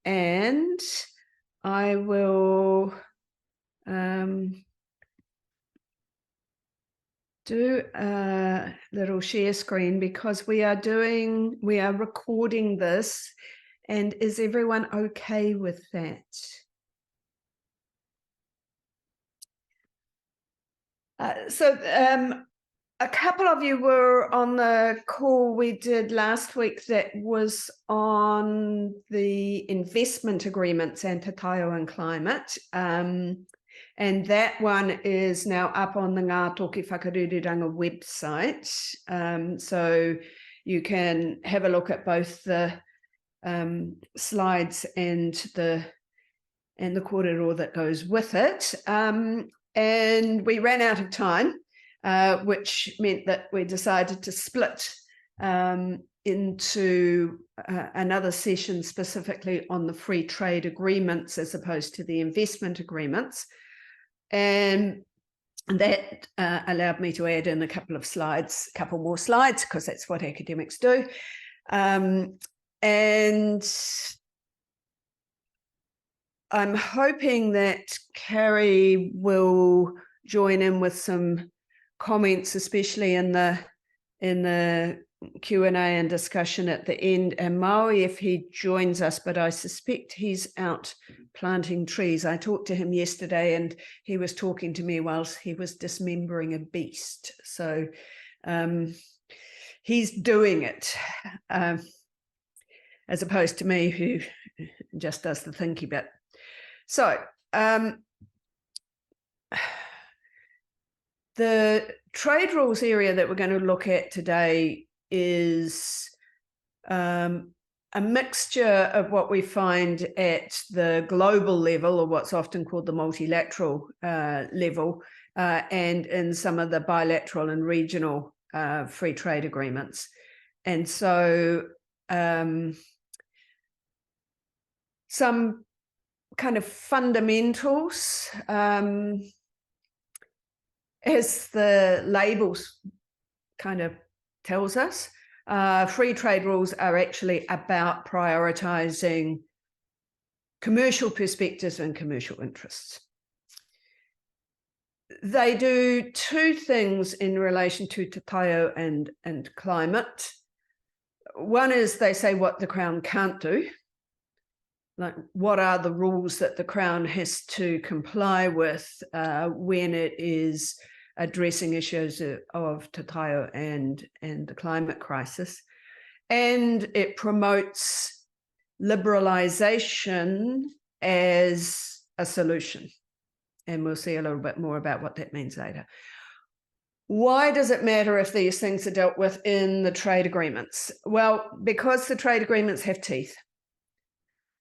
And I will do a little share screen because we are recording this, and is everyone okay with that? A couple of you were on the call we did last week that was on the investment agreements and Te Taiao and climate. And that one is now up on the Ngā Toki Whakarururanga website. So you can have a look at both the slides and the kōrero that goes with it. And we ran out of time, which meant that we decided to split into another session specifically on the free trade agreements as opposed to the investment agreements. And that allowed me to add in a couple more slides, because that's what academics do. And I'm hoping that Carrie will join in with some comments, especially in the Q&A and discussion at the end, and Maui if he joins us, but I suspect he's out planting trees. I talked to him yesterday and he was talking to me whilst he was dismembering a beast. So he's doing it, as opposed to me, who just does the thinky bit. So the trade rules area that we're going to look at today is a mixture of what we find at the global level, or what's often called the multilateral level, and in some of the bilateral and regional free trade agreements. And so some kind of fundamentals, as the labels kind of tells us, free trade rules are actually about prioritizing commercial perspectives and commercial interests. They do two things in relation to Te Taiao and climate. One is they say what the Crown can't do, like what are the rules that the Crown has to comply with when it is addressing issues of Te Taiao and the climate crisis. And it promotes liberalisation as a solution. And we'll see a little bit more about what that means later. Why does it matter if these things are dealt with in the trade agreements? Well, because the trade agreements have teeth.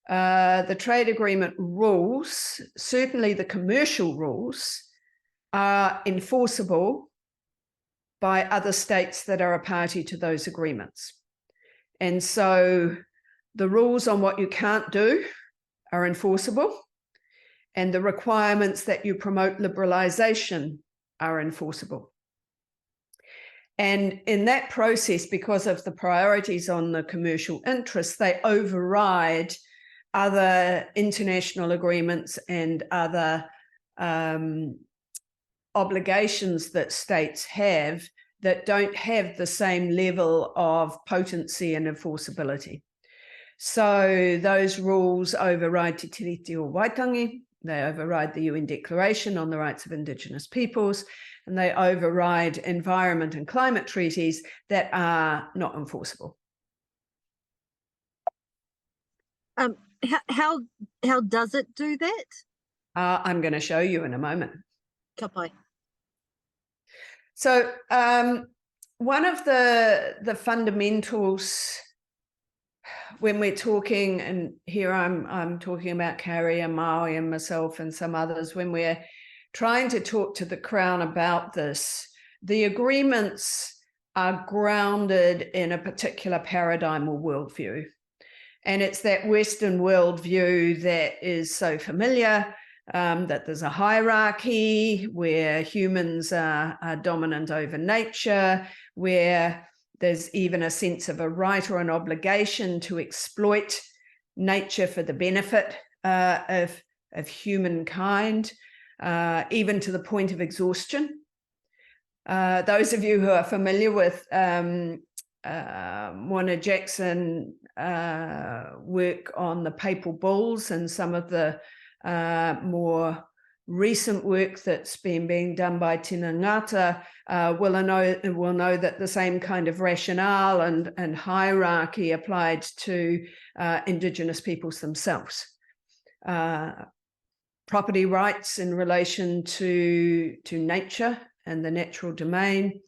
The trade agreement rules, certainly the commercial rules, are enforceable by other states that are a party to those agreements. And so the rules on what you can't do are enforceable, and the requirements that you promote liberalisation are enforceable. And in that process, because of the priorities on the commercial interests, they override other international agreements and other obligations that states have that don't have the same level of potency and enforceability. So those rules override Te Tiriti o Waitangi, they override the UN Declaration on the Rights of Indigenous Peoples, and they override environment and climate treaties that are not enforceable. How does it do that? I'm going to show you in a moment. Kapai. So one of the fundamentals when we're talking, and here I'm talking about Carrie and Maui and myself and some others, when we're trying to talk to the Crown about this, the agreements are grounded in a particular paradigm or worldview. And it's that Western worldview that is so familiar, that there's a hierarchy where humans are dominant over nature, where there's even a sense of a right or an obligation to exploit nature for the benefit of humankind, even to the point of exhaustion. Those of you who are familiar with Moana Jackson work on the papal bulls and some of the more recent work that's been being done by Tēnā Ngāta will know that the same kind of rationale and hierarchy applied to Indigenous peoples themselves. Property rights in relation to nature and the natural domain,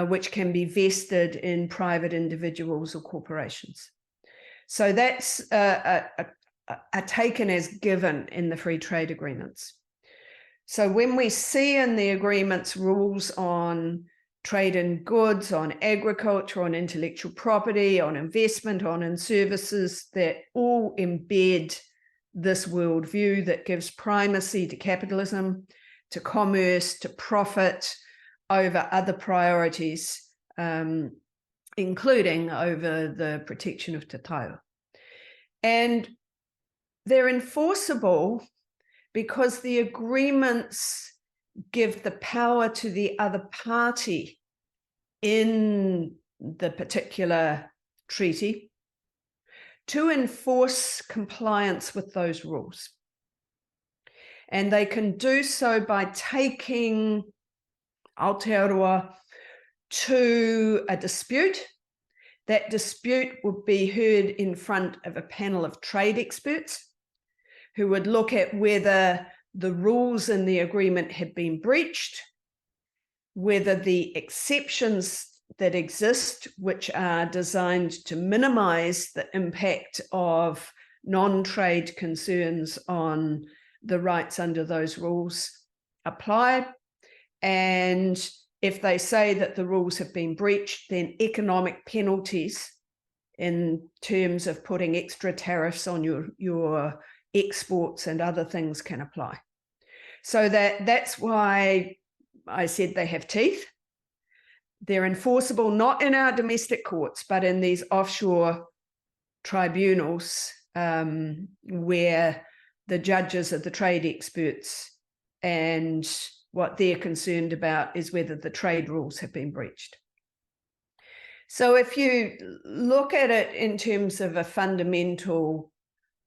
which can be vested in private individuals or corporations. So that's taken as given in the free trade agreements. So when we see in the agreements rules on trade in goods, on agriculture, on intellectual property, on investment, on services that all embed this worldview that gives primacy to capitalism, to commerce, to profit over other priorities, including over the protection of Te Taiao. And they're enforceable because the agreements give the power to the other party in the particular treaty to enforce compliance with those rules. And they can do so by taking Aotearoa to a dispute. That dispute would be heard in front of a panel of trade experts who would look at whether the rules in the agreement had been breached, whether the exceptions that exist, which are designed to minimize the impact of non-trade concerns on the rights under those rules, apply. And if they say that the rules have been breached, then economic penalties in terms of putting extra tariffs on your exports and other things can apply. So that's why I said they have teeth. They're enforceable not in our domestic courts, but in these offshore tribunals where the judges are the trade experts, and what they're concerned about is whether the trade rules have been breached. So if you look at it in terms of a fundamental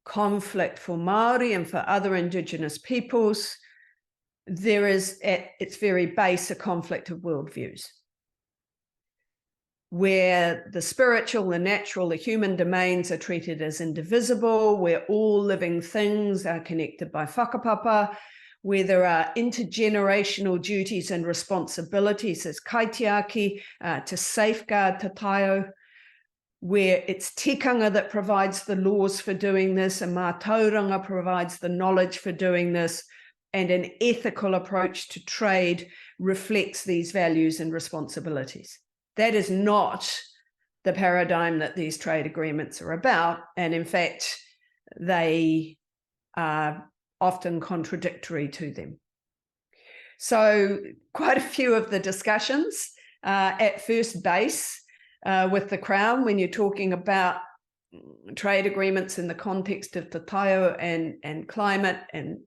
conflict for Māori and for other Indigenous peoples, there is at its very base a conflict of worldviews, where the spiritual, the natural, the human domains are treated as indivisible, where all living things are connected by whakapapa, where there are intergenerational duties and responsibilities as kaitiaki to safeguard Te Taiao, where it's tikanga that provides the laws for doing this, and mātauranga provides the knowledge for doing this, and an ethical approach to trade reflects these values and responsibilities. That is not the paradigm that these trade agreements are about, and in fact, they are often contradictory to them. So quite a few of the discussions at first base with the Crown, when you're talking about trade agreements in the context of Te Taiao and climate and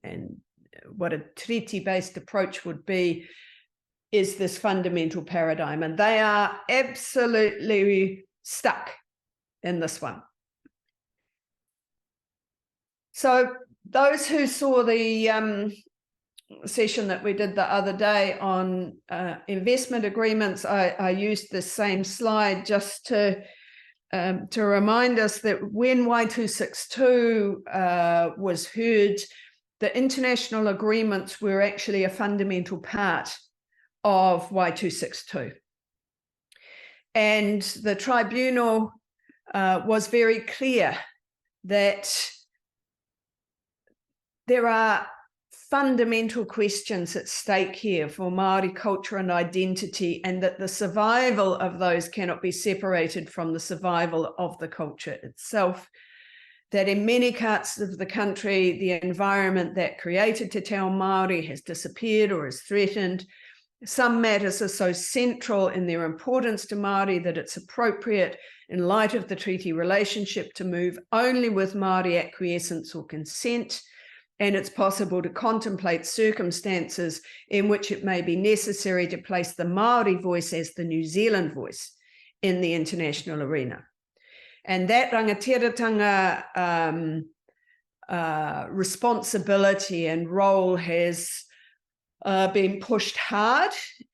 what a treaty-based approach would be, is this fundamental paradigm. And they are absolutely stuck in this one. So those who saw the session that we did the other day on investment agreements, I used this same slide just to remind us that when Y262 was heard, the international agreements were actually a fundamental part of Y262. And the tribunal was very clear that there are fundamental questions at stake here for Māori culture and identity, and that the survival of those cannot be separated from the survival of the culture itself. That in many parts of the country, the environment that created Te Taiao Māori has disappeared or is threatened. Some matters are so central in their importance to Māori that it's appropriate in light of the treaty relationship to move only with Māori acquiescence or consent, and it's possible to contemplate circumstances in which it may be necessary to place the Māori voice as the New Zealand voice in the international arena. And that rangatiratanga responsibility and role has been pushed hard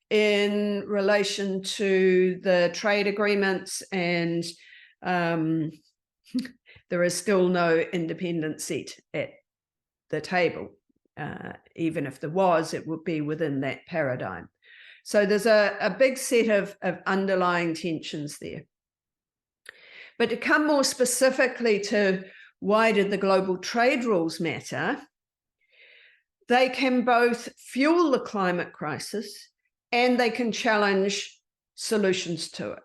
in relation to the trade agreements, and there is still no independent seat at the table. Even if there was, it would be within that paradigm. So there's a big set of underlying tensions there. But to come more specifically to why did the global trade rules matter, they can both fuel the climate crisis and they can challenge solutions to it.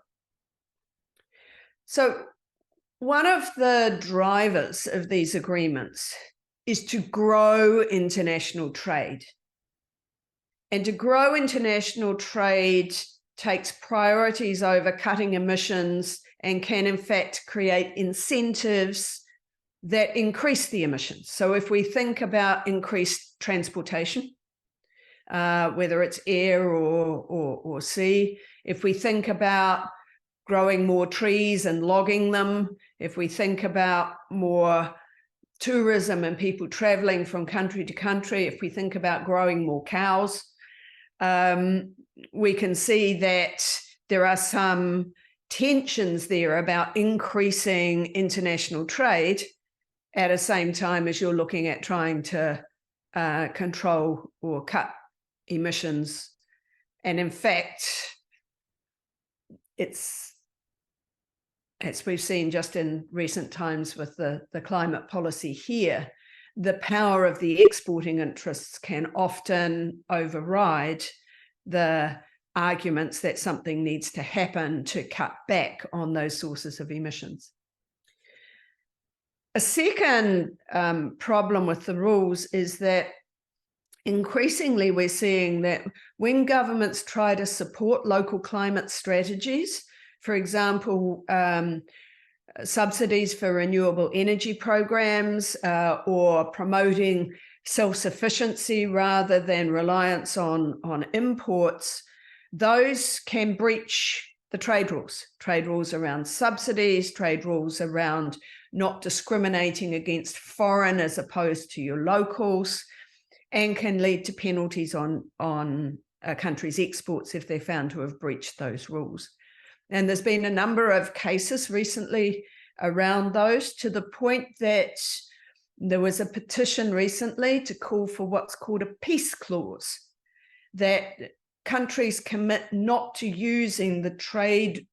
So one of the drivers of these agreements is to grow international trade. And to grow international trade takes priorities over cutting emissions and can in fact create incentives that increase the emissions. So if we think about increased transportation, whether it's air or sea, if we think about growing more trees and logging them, if we think about more tourism and people traveling from country to country, if we think about growing more cows, we can see that there are some tensions there about increasing international trade at the same time as you're looking at trying to control or cut emissions. And in fact, it's, as we've seen just in recent times with the climate policy here, the power of the exporting interests can often override the arguments that something needs to happen to cut back on those sources of emissions. A second problem with the rules is that increasingly we're seeing that when governments try to support local climate strategies, for example, subsidies for renewable energy programs or promoting self-sufficiency rather than reliance on imports, those can breach the trade rules around subsidies, trade rules around not discriminating against foreign as opposed to your locals, and can lead to penalties on a country's exports if they're found to have breached those rules. And there's been a number of cases recently around those, to the point that there was a petition recently to call for what's called a peace clause, that countries commit not to using the trade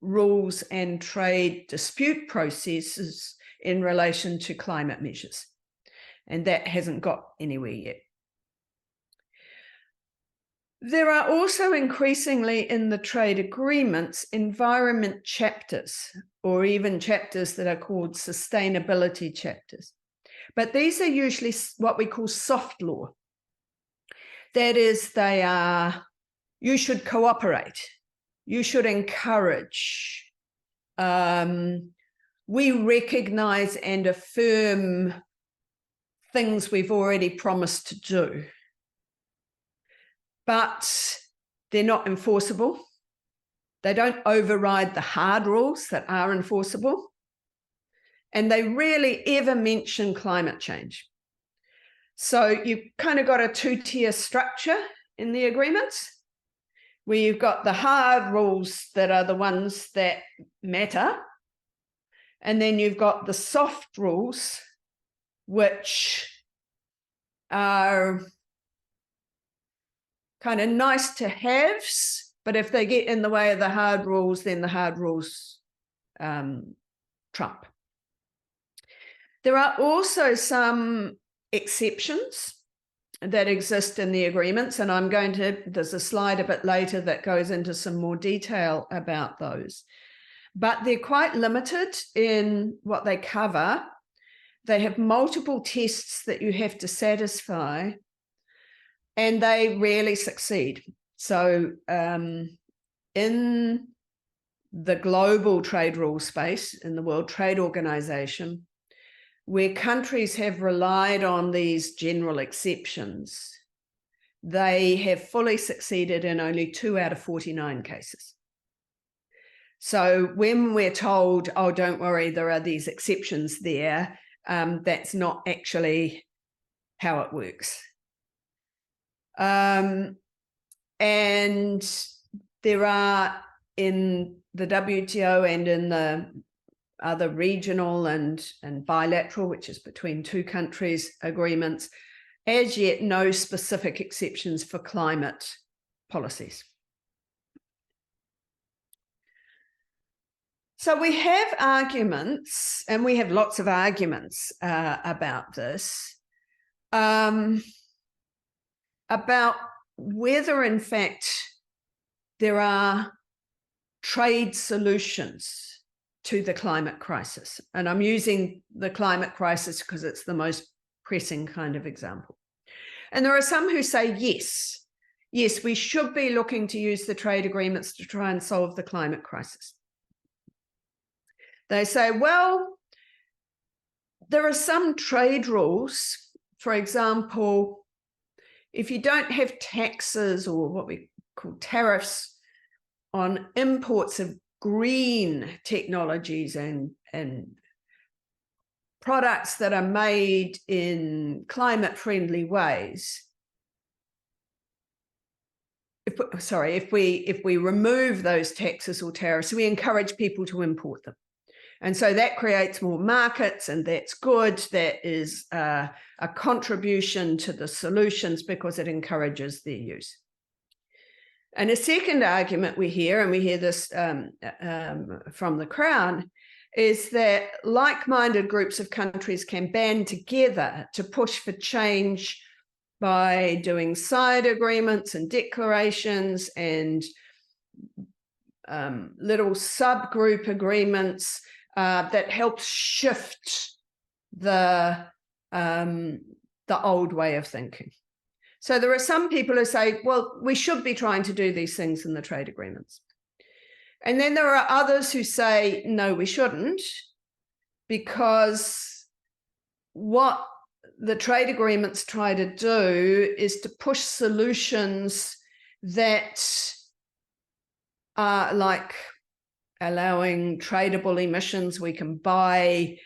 rules and trade dispute processes in relation to climate measures. And that hasn't got anywhere yet. There are also increasingly in the trade agreements environment chapters, or even chapters that are called sustainability chapters. But these are usually what we call soft law. That is, they are, you should cooperate, you should encourage, we recognize and affirm things we've already promised to do. But they're not enforceable. They don't override the hard rules that are enforceable. And they rarely ever mention climate change. So you've kind of got a two-tier structure in the agreements, where you've got the hard rules that are the ones that matter. And then you've got the soft rules, which are kind of nice to haves, but if they get in the way of the hard rules, then the hard rules trump. There are also some exceptions that exist in the agreements, and there's a slide a bit later that goes into some more detail about those. But they're quite limited in what they cover. They have multiple tests that you have to satisfy, and they rarely succeed. So in the global trade rule space, in the World Trade Organization, where countries have relied on these general exceptions, they have fully succeeded in only 2 out of 49 cases. So when we're told, oh, don't worry, there are these exceptions there, that's not actually how it works. And there are, in the WTO and in the other regional and bilateral, which is between 2 countries, agreements, as yet no specific exceptions for climate policies. So we have arguments, and we have lots of arguments about this, about whether in fact there are trade solutions to the climate crisis. And I'm using the climate crisis because it's the most pressing kind of example. And there are some who say, yes, we should be looking to use the trade agreements to try and solve the climate crisis. They say, well, there are some trade rules. For example, if you don't have taxes or what we call tariffs on imports of green technologies and products that are made in climate-friendly ways, if we remove those taxes or tariffs, we encourage people to import them. And so that creates more markets, and that's good. That is a contribution to the solutions because it encourages their use. And a second argument we hear, and we hear this from the Crown, is that like-minded groups of countries can band together to push for change by doing side agreements and declarations and little subgroup agreements that help shift the old way of thinking. So there are some people who say, well, we should be trying to do these things in the trade agreements. And then there are others who say, no, we shouldn't, because what the trade agreements try to do is to push solutions that are like allowing tradable emissions. We can buy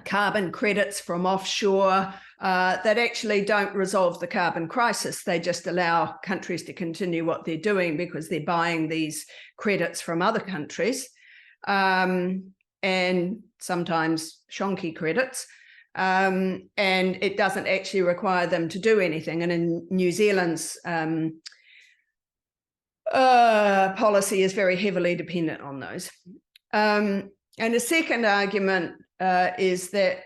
carbon credits from offshore that actually don't resolve the carbon crisis. They just allow countries to continue what they're doing because they're buying these credits from other countries, and sometimes shonky credits, and it doesn't actually require them to do anything. And in New Zealand's policy is very heavily dependent on those. And a second argument is that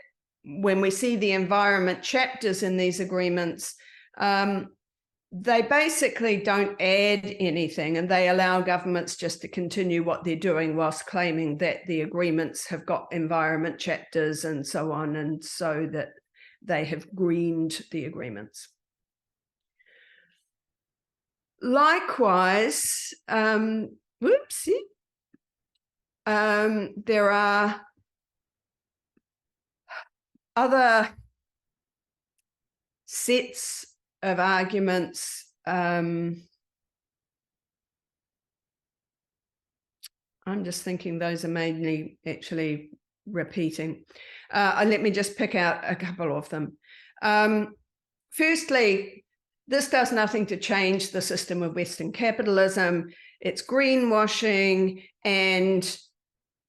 when we see the environment chapters in these agreements, they basically don't add anything, and they allow governments just to continue what they're doing whilst claiming that the agreements have got environment chapters and so on, and so that they have greened the agreements. Likewise, there are other sets of arguments. I'm just thinking those are mainly actually repeating. Let me just pick out a couple of them. Firstly, this does nothing to change the system of Western capitalism. It's greenwashing, and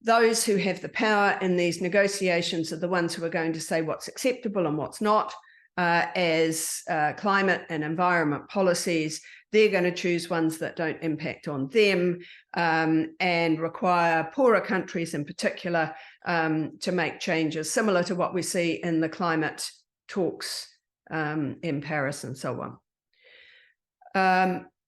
those who have the power in these negotiations are the ones who are going to say what's acceptable and what's not as climate and environment policies. They're going to choose ones that don't impact on them and require poorer countries in particular to make changes, similar to what we see in the climate talks in Paris and so on.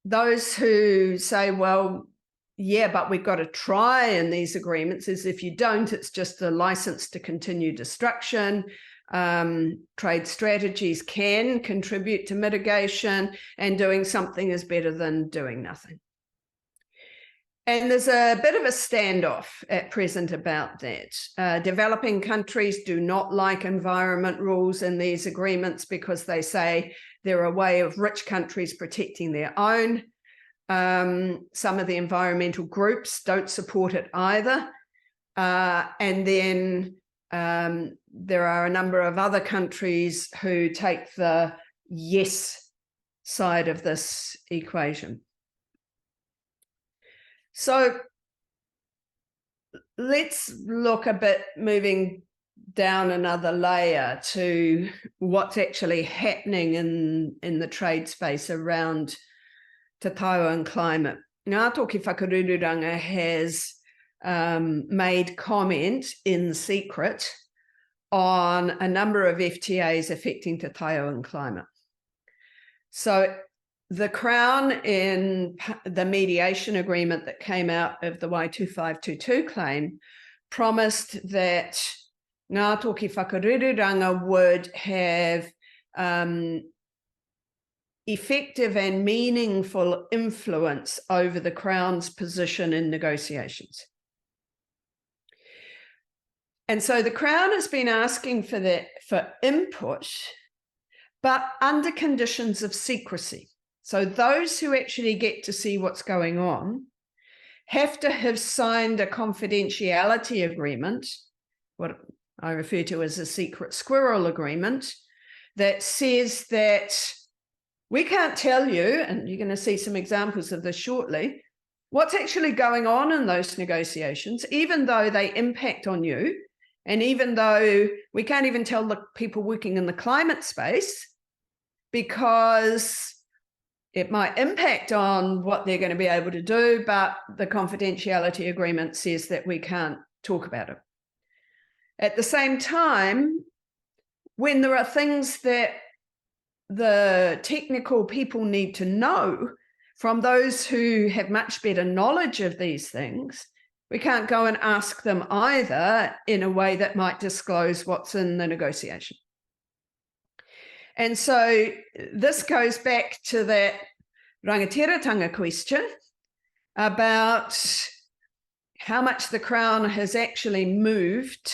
Those who say, well, yeah, but we've got to try in these agreements, is if you don't, it's just a license to continue destruction. Trade strategies can contribute to mitigation, and doing something is better than doing nothing. And there's a bit of a standoff at present about that. Developing countries do not like environment rules in these agreements because they say they're a way of rich countries protecting their own. Some of the environmental groups don't support it either. And then there are a number of other countries who take the yes side of this equation. So let's look a bit, moving down another layer, to what's actually happening in the trade space around Te Taiao and climate. Ngā Toki Whakarururanga has made comment in secret on a number of FTAs affecting Te Taiao and climate. So the Crown, in the mediation agreement that came out of the Y2522 claim, promised that Ngā Toki Whakarururanga would have effective and meaningful influence over the Crown's position in negotiations. And so the Crown has been asking for that, for input, but under conditions of secrecy. So those who actually get to see what's going on have to have signed a confidentiality agreement, what I refer to as a secret squirrel agreement, that says that we can't tell you, and you're going to see some examples of this shortly, what's actually going on in those negotiations, even though they impact on you, and even though we can't even tell the people working in the climate space, because it might impact on what they're going to be able to do, but the confidentiality agreement says that we can't talk about it. At the same time, when there are things that the technical people need to know from those who have much better knowledge of these things, we can't go and ask them either in a way that might disclose what's in the negotiation. And so this goes back to that rangatiratanga question about how much the Crown has actually moved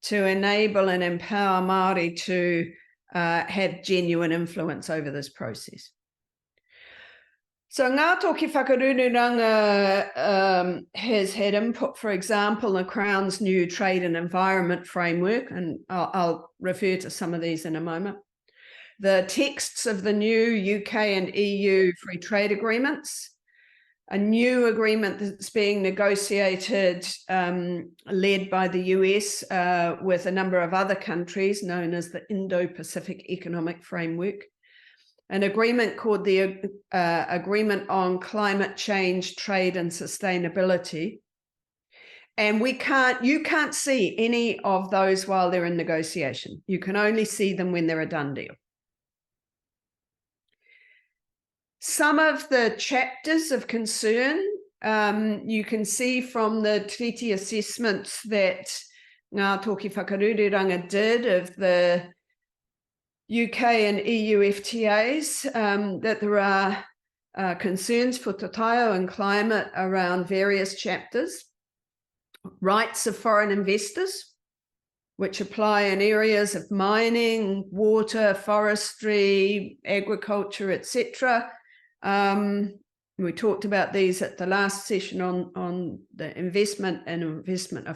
to enable and empower Māori to have genuine influence over this process. So Ngā Toki Whakarururanga has had input, for example, the Crown's new trade and environment framework, and I'll refer to some of these in a moment. The texts of the new UK and EU free trade agreements, a new agreement that's being negotiated, led by the US with a number of other countries, known as the Indo-Pacific Economic Framework, an agreement called the Agreement on Climate Change, Trade and Sustainability. And you can't see any of those while they're in negotiation. You can only see them when they're a done deal. Some of the chapters of concern, you can see from the treaty assessments that Ngā Toki Whakarururanga did of the UK and EU FTAs, that there are concerns for Te Taiao and climate around various chapters. Rights of foreign investors, which apply in areas of mining, water, forestry, agriculture, etc. We talked about these at the last session on the investment and investment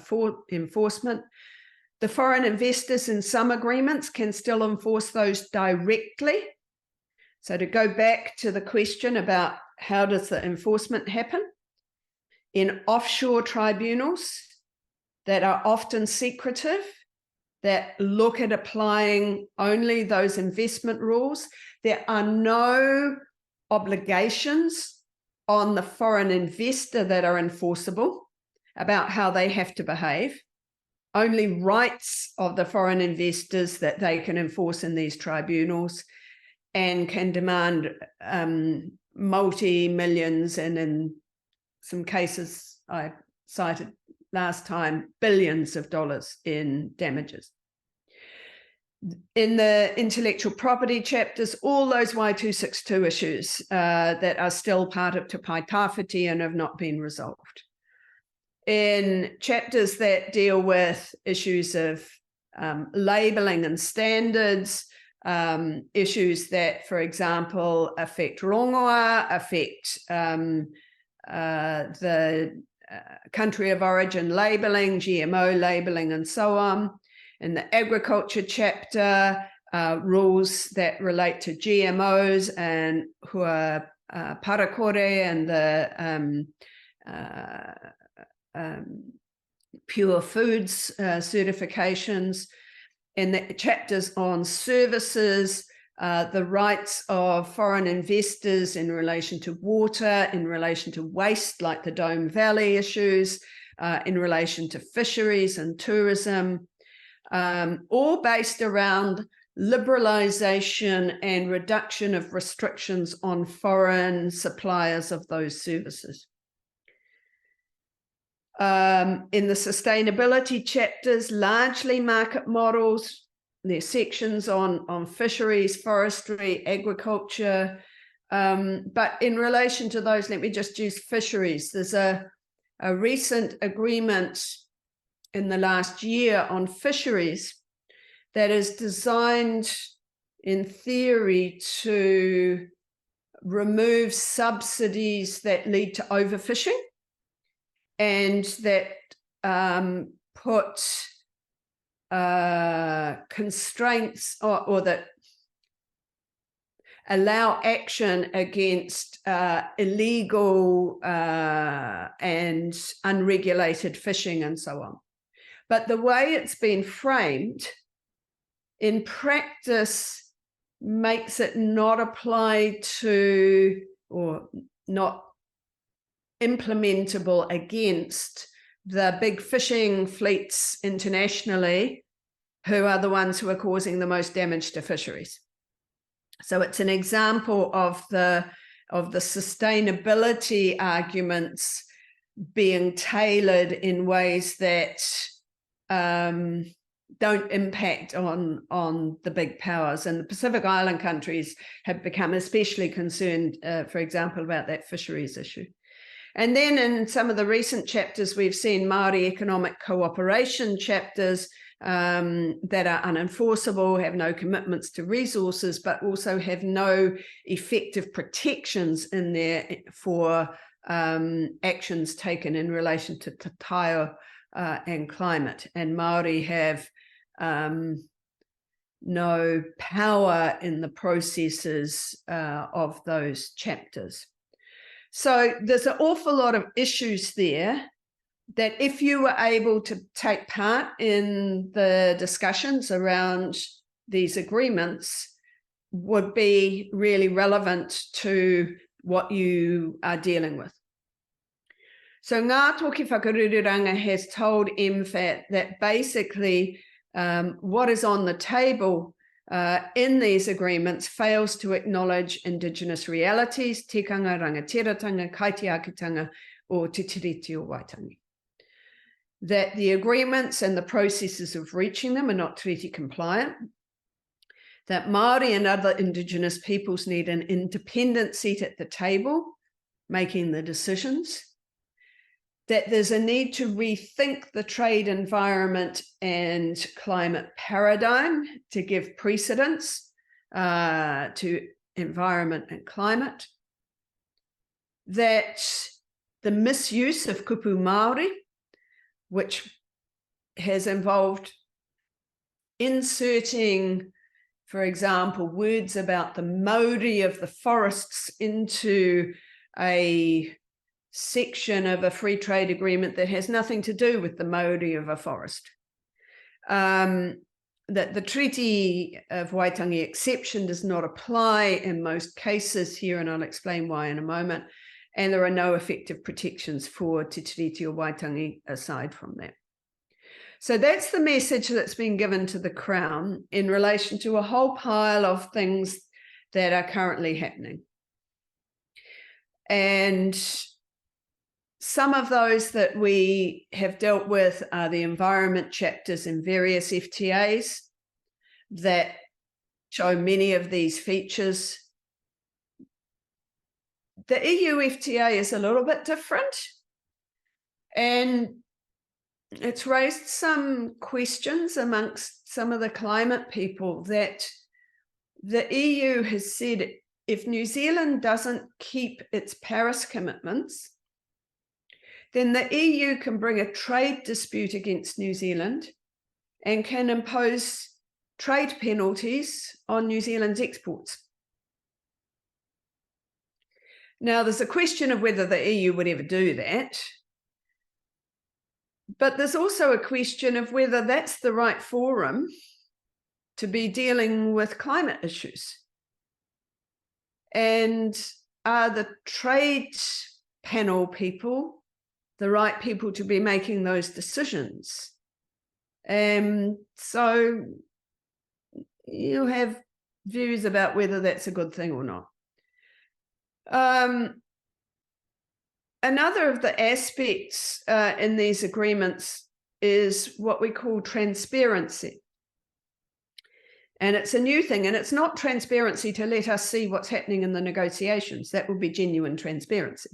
enforcement. The foreign investors in some agreements can still enforce those directly. So to go back to the question about how does the enforcement happen? In offshore tribunals that are often secretive, that look at applying only those investment rules, there are no obligations on the foreign investor that are enforceable about how they have to behave. Only rights of the foreign investors that they can enforce in these tribunals and can demand multi-millions and in some cases I cited last time, billions of dollars in damages. In the intellectual property chapters, all those Y262 issues that are still part of Te Taiao and have not been resolved. In chapters that deal with issues of labelling and standards, issues that, for example, affect rongoa, affect the country of origin labelling, GMO labelling, and so on. In the agriculture chapter, rules that relate to GMOs and hua parakore and the pure foods certifications. In the chapters on services, the rights of foreign investors in relation to water, in relation to waste, like the Dome Valley issues, in relation to fisheries and tourism, all based around liberalisation and reduction of restrictions on foreign suppliers of those services. In the sustainability chapters, largely market models. There's sections on fisheries, forestry, agriculture. But in relation to those, let me just use fisheries. There's a recent agreement in the last year on fisheries that is designed, in theory, to remove subsidies that lead to overfishing and that put constraints or that allow action against illegal and unregulated fishing and so on. But the way it's been framed in practice makes it not apply to or not implementable against the big fishing fleets internationally, who are the ones who are causing the most damage to fisheries. So it's an example of the sustainability arguments being tailored in ways that don't impact on the big powers. And the Pacific Island countries have become especially concerned, for example, about that fisheries issue. And then in some of the recent chapters, we've seen Māori economic cooperation chapters that are unenforceable, have no commitments to resources, but also have no effective protections in there for actions taken in relation to Te Taiao and climate. And Māori have no power in the processes of those chapters. So there's an awful lot of issues there that if you were able to take part in the discussions around these agreements would be really relevant to what you are dealing with. So Ngā Toki Whakarururanga has told MFAT that basically what is on the table in these agreements fails to acknowledge Indigenous realities, tikanga, rangatiratanga, kaitiakitanga, or te tiriti o Waitangi. That the agreements and the processes of reaching them are not treaty compliant, that Māori and other Indigenous peoples need an independent seat at the table, making the decisions, that there's a need to rethink the trade environment and climate paradigm to give precedence to environment and climate, that the misuse of kupu Māori, which has involved inserting, for example, words about the mauri of the forests into a section of a free trade agreement that has nothing to do with the mauri of a forest. That the Treaty of Waitangi exception does not apply in most cases here, and I'll explain why in a moment. And there are no effective protections for Te Tiriti o Waitangi aside from that. So that's the message that's been given to the Crown in relation to a whole pile of things that are currently happening. And Some of those that we have dealt with are the environment chapters in various FTAs that show many of these features. The EU FTA is a little bit different, and it's raised some questions amongst some of the climate people that the EU has said if New Zealand doesn't keep its Paris commitments, then the EU can bring a trade dispute against New Zealand and can impose trade penalties on New Zealand's exports. Now, there's a question of whether the EU would ever do that, but there's also a question of whether that's the right forum to be dealing with climate issues. And are the trade panel people the right people to be making those decisions? So you have views about whether that's a good thing or not. Another of the aspects in these agreements is what we call transparency. And it's a new thing, and it's not transparency to let us see what's happening in the negotiations. That would be genuine transparency.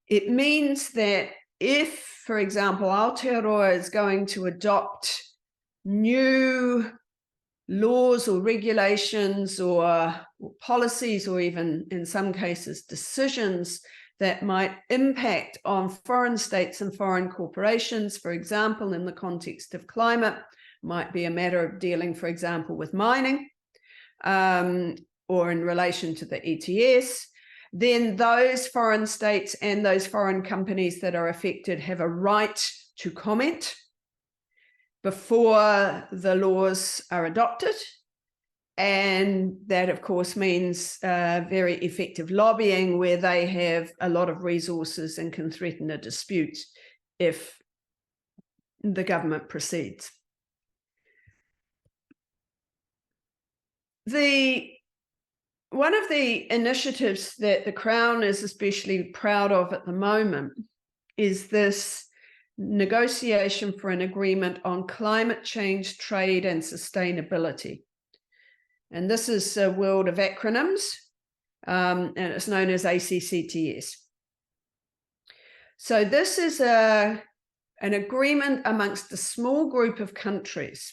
It means that if, for example, Aotearoa is going to adopt new laws or regulations or policies, or even in some cases decisions that might impact on foreign states and foreign corporations, for example, in the context of climate, might be a matter of dealing, for example, with mining, or in relation to the ETS, then those foreign states and those foreign companies that are affected have a right to comment before the laws are adopted. And that, of course, means very effective lobbying, where they have a lot of resources and can threaten a dispute if the government proceeds. One of the initiatives that the Crown is especially proud of at the moment is this negotiation for an agreement on climate change, trade, and sustainability. And this is a world of acronyms, and it's known as ACCTS. So this is an agreement amongst a small group of countries,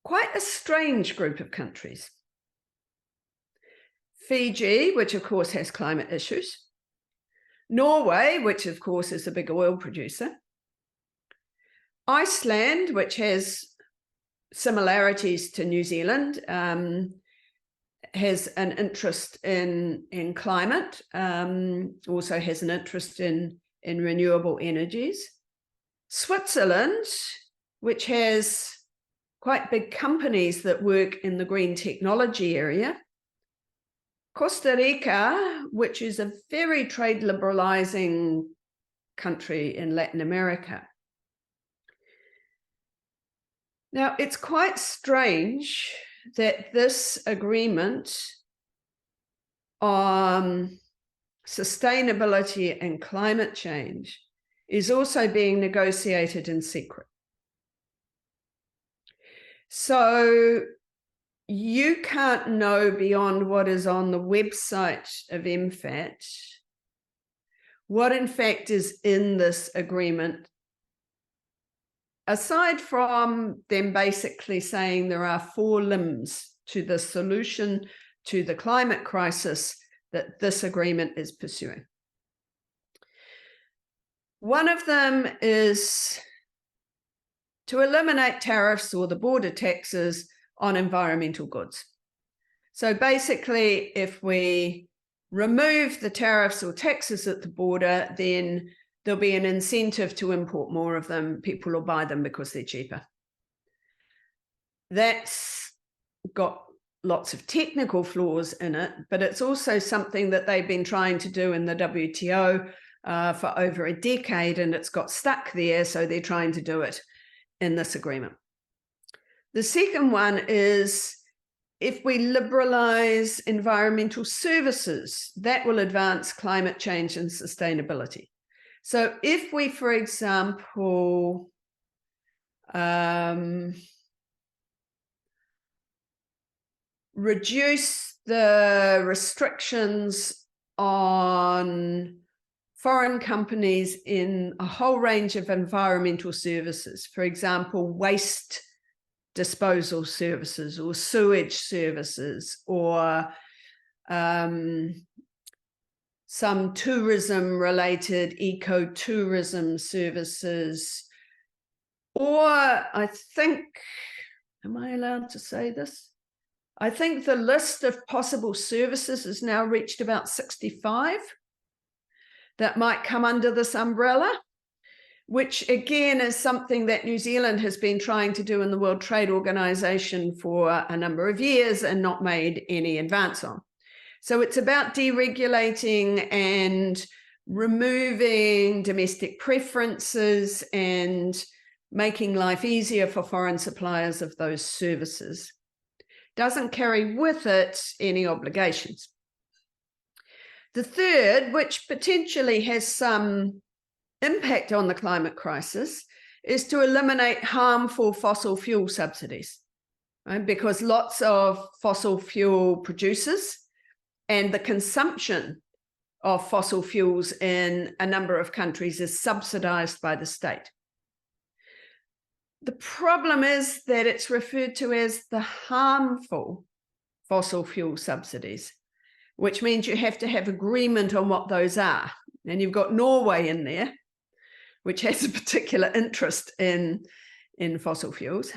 quite a strange group of countries. Fiji, which of course has climate issues. Norway, which of course is a big oil producer. Iceland, which has similarities to New Zealand, has an interest in climate, also has an interest in renewable energies. Switzerland, which has quite big companies that work in the green technology area. Costa Rica, which is a very trade liberalizing country in Latin America. Now, it's quite strange that this agreement on sustainability and climate change is also being negotiated in secret. So you can't know beyond what is on the website of MFAT what in fact is in this agreement, aside from them basically saying there are 4 limbs to the solution to the climate crisis that this agreement is pursuing. One of them is to eliminate tariffs or the border taxes on environmental goods. So basically, if we remove the tariffs or taxes at the border, then there'll be an incentive to import more of them. People will buy them because they're cheaper. That's got lots of technical flaws in it, but it's also something that they've been trying to do in the WTO for over a decade, and it's got stuck there, so they're trying to do it in this agreement. The second one is if we liberalize environmental services, that will advance climate change and sustainability. So if we, for example, reduce the restrictions on foreign companies in a whole range of environmental services, for example, waste disposal services or sewage services, or some tourism related ecotourism services, or I think, am I allowed to say this? I think the list of possible services has now reached about 65 that might come under this umbrella, which again is something that New Zealand has been trying to do in the World Trade Organization for a number of years and not made any advance on. So it's about deregulating and removing domestic preferences and making life easier for foreign suppliers of those services. Doesn't carry with it any obligations. The third, which potentially has some impact on the climate crisis, is to eliminate harmful fossil fuel subsidies, right? Because lots of fossil fuel producers and the consumption of fossil fuels in a number of countries is subsidized by the state. The problem is that it's referred to as the harmful fossil fuel subsidies, which means you have to have agreement on what those are. And you've got Norway in there, which has a particular interest in fossil fuels.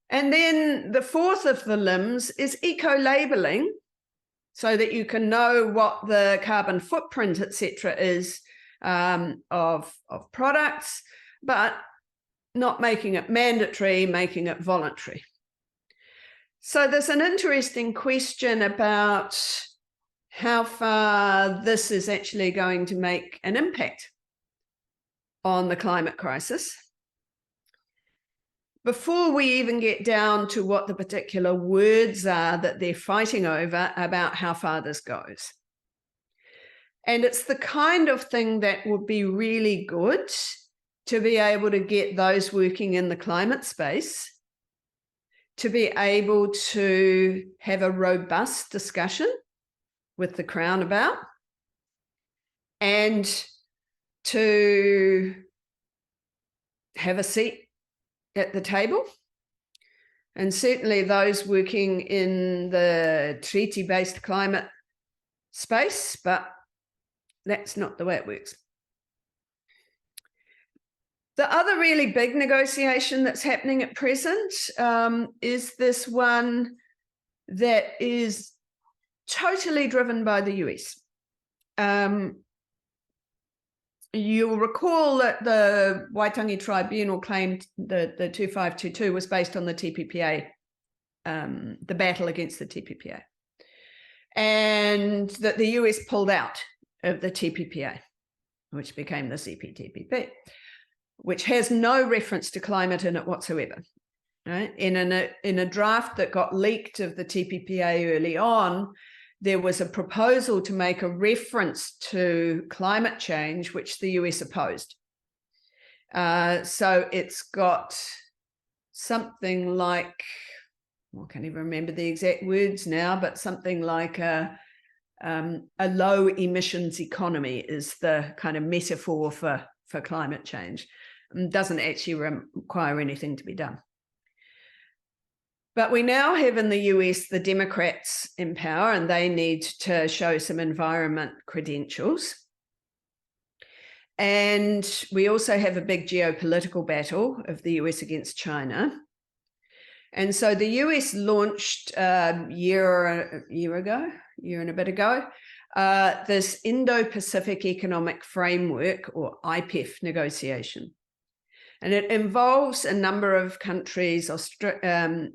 And then the fourth of the limbs is eco-labeling, so that you can know what the carbon footprint, etc., is of products, but not making it mandatory, making it voluntary. So there's an interesting question about how far this is actually going to make an impact on the climate crisis. Before we even get down to what the particular words are that they're fighting over about how far this goes. And it's the kind of thing that would be really good to be able to get those working in the climate space to be able to have a robust discussion with the Crown about, and to have a seat at the table. And certainly those working in the treaty-based climate space, but that's not the way it works. The other really big negotiation that's happening at present is this one that is totally driven by the US. You'll recall that the Waitangi Tribunal claimed that the 2522 was based on the TPPA, the battle against the TPPA, and that the US pulled out of the TPPA, which became the CPTPP, which has no reference to climate in it whatsoever. Right? In a draft that got leaked of the TPPA early on, there was a proposal to make a reference to climate change, which the US opposed. So it's got something like, I can't even remember the exact words now, but something like a low emissions economy is the kind of metaphor for climate change. It doesn't actually require anything to be done. But we now have in the US the Democrats in power, and they need to show some environment credentials. And we also have a big geopolitical battle of the US against China. And so the US launched a year and a bit ago, this Indo-Pacific Economic Framework, or IPEF, negotiation. And it involves a number of countries, many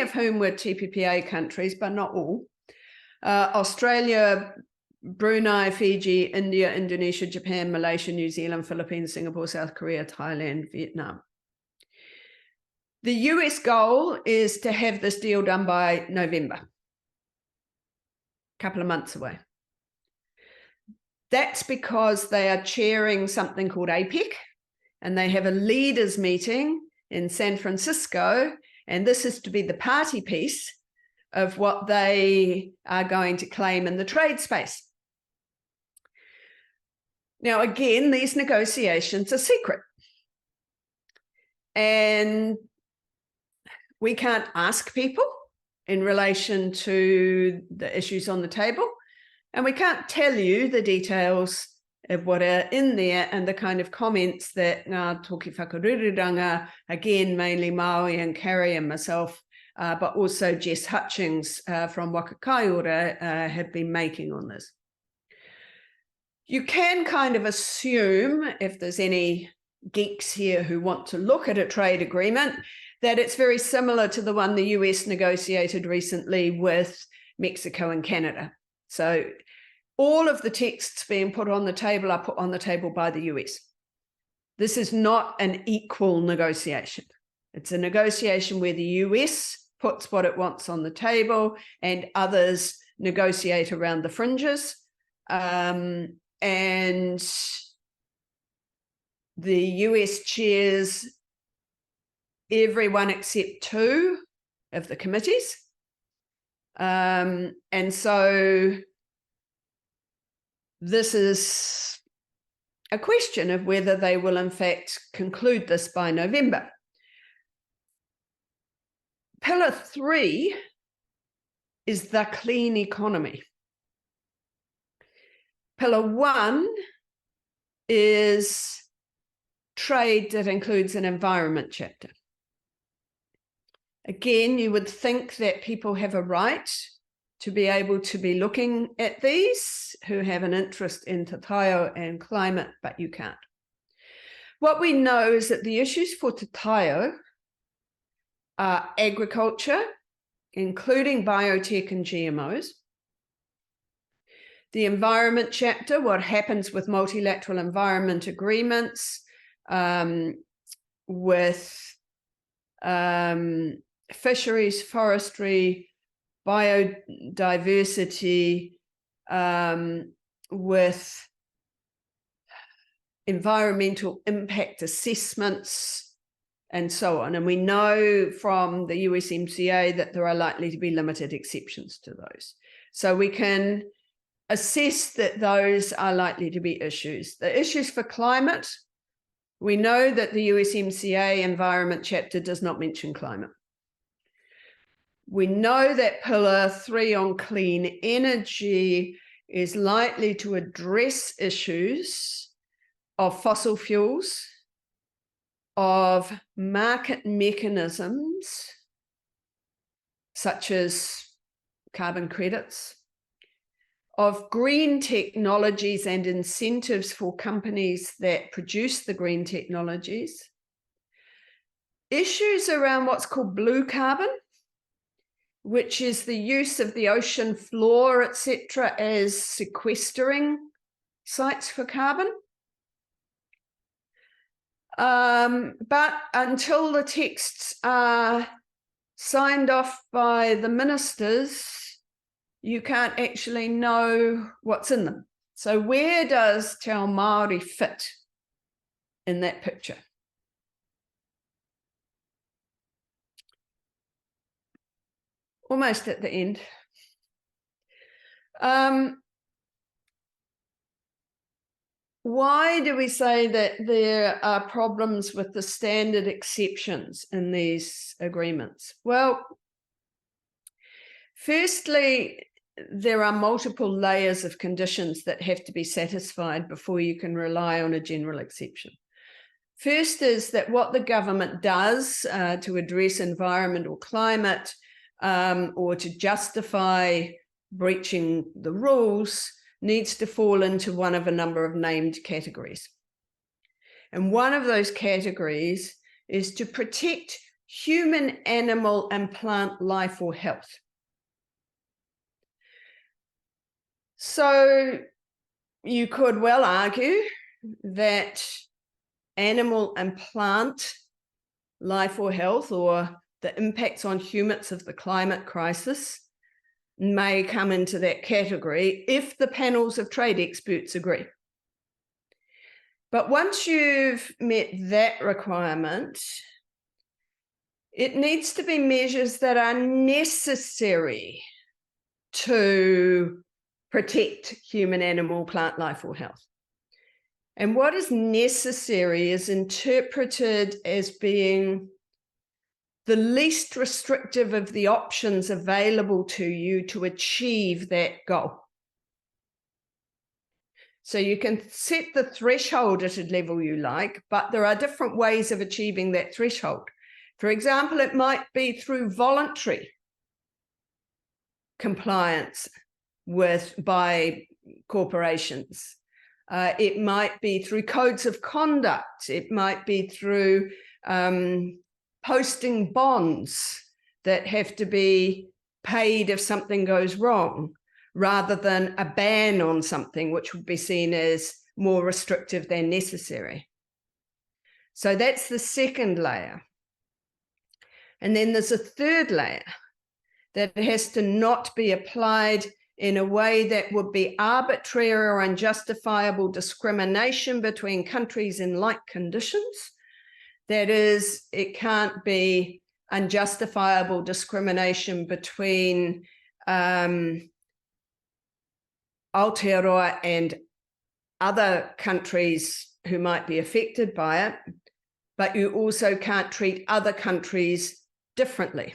of whom were TPPA countries, but not all. Australia, Brunei, Fiji, India, Indonesia, Japan, Malaysia, New Zealand, Philippines, Singapore, South Korea, Thailand, Vietnam. The US goal is to have this deal done by November, a couple of months away. That's because they are chairing something called APEC, and they have a leaders meeting in San Francisco, and this is to be the party piece of what they are going to claim in the trade space. Now, again, these negotiations are secret, and we can't ask people in relation to the issues on the table, and we can't tell you the details of what are in there and the kind of comments that Ngā Toki Whakarururanga, again, mainly Maui and Carrie and myself, but also Jess Hutchings from Waka Kaiora have been making on this. You can kind of assume, if there's any geeks here who want to look at a trade agreement, that it's very similar to the one the US negotiated recently with Mexico and Canada. So all of the texts being put on the table are put on the table by the US. This is not an equal negotiation. It's a negotiation where the US puts what it wants on the table and others negotiate around the fringes. And the US chairs everyone except 2 of the committees. And so this is a question of whether they will in fact conclude this by November. Pillar 3 is the clean economy. Pillar 1 is trade that includes an environment chapter. Again, you would think that people have a right to be able to be looking at these who have an interest in Te Taiao and climate, but you can't. What we know is that the issues for Te Taiao are agriculture, including biotech and GMOs, the environment chapter, what happens with multilateral environment agreements, with fisheries, forestry, biodiversity, with environmental impact assessments, and so on. And we know from the USMCA that there are likely to be limited exceptions to those. So we can assess that those are likely to be issues. The issues for climate, we know that the USMCA environment chapter does not mention climate. We know that Pillar 3 on clean energy is likely to address issues of fossil fuels, of market mechanisms, such as carbon credits, of green technologies and incentives for companies that produce the green technologies, issues around what's called blue carbon, which is the use of the ocean floor, etc., as sequestering sites for carbon. But until the texts are signed off by the ministers, you can't actually know what's in them. So where does Te Ao Māori fit in that picture? Almost at the end. Why do we say that there are problems with the standard exceptions in these agreements? Well, firstly, there are multiple layers of conditions that have to be satisfied before you can rely on a general exception. First is that what the government does to address environment or climate or to justify breaching the rules needs to fall into one of a number of named categories. And one of those categories is to protect human, animal, and plant life or health. So you could well argue that animal and plant life or health or the impacts on humans of the climate crisis may come into that category if the panels of trade experts agree. But once you've met that requirement, it needs to be measures that are necessary to protect human, animal, plant life or health. And what is necessary is interpreted as being the least restrictive of the options available to you to achieve that goal. So you can set the threshold at a level you like, but there are different ways of achieving that threshold. For example, it might be through voluntary compliance by corporations. It might be through codes of conduct. It might be through posting bonds that have to be paid if something goes wrong, rather than a ban on something which would be seen as more restrictive than necessary. So that's the second layer. And then there's a third layer that has to not be applied in a way that would be arbitrary or unjustifiable discrimination between countries in like conditions. That is, it can't be unjustifiable discrimination between Aotearoa and other countries who might be affected by it, but you also can't treat other countries differently.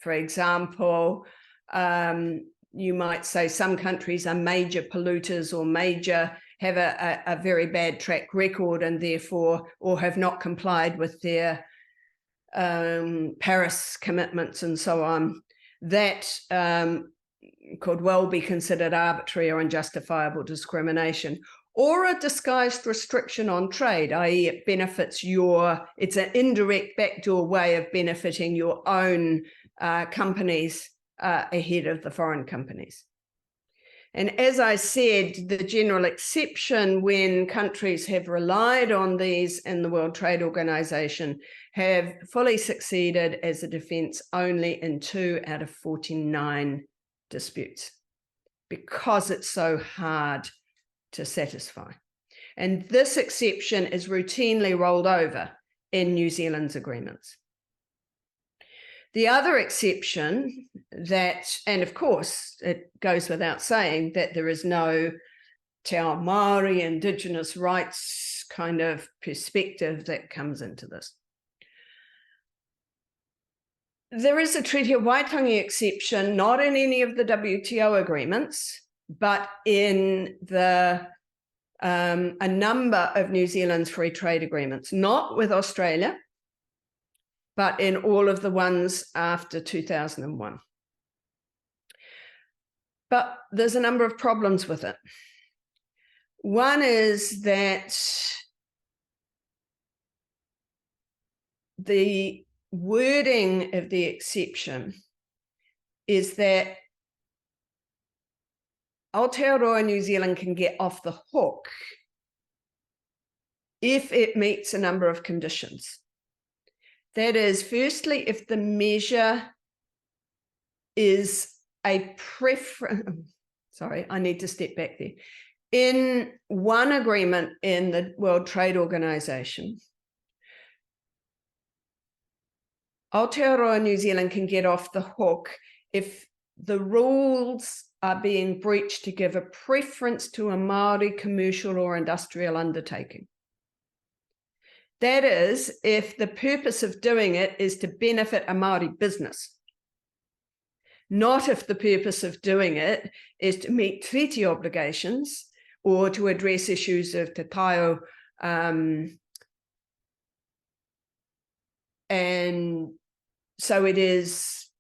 For example, you might say some countries are major polluters or have a very bad track record and therefore, or have not complied with their Paris commitments and so on. That could well be considered arbitrary or unjustifiable discrimination, or a disguised restriction on trade, i.e. it benefits it's an indirect backdoor way of benefiting your own companies ahead of the foreign companies. And as I said, the general exception when countries have relied on these in the World Trade Organization have fully succeeded as a defense only in 2 out of 49 disputes, because it's so hard to satisfy. And this exception is routinely rolled over in New Zealand's agreements. The other exception and of course, it goes without saying that there is no Te Ao Māori Indigenous rights kind of perspective that comes into this. There is a Treaty of Waitangi exception, not in any of the WTO agreements, but in a number of New Zealand's free trade agreements, not with Australia, but in all of the ones after 2001. But there's a number of problems with it. One is that the wording of the exception is that Aotearoa New Zealand can get off the hook if it meets a number of conditions. That is, firstly, if the measure is a preference. Sorry, I need to step back there. In one agreement in the World Trade Organization, Aotearoa New Zealand can get off the hook if the rules are being breached to give a preference to a Māori commercial or industrial undertaking. That is, if the purpose of doing it is to benefit a Māori business, not if the purpose of doing it is to meet treaty obligations or to address issues of Te Taiao, and so it is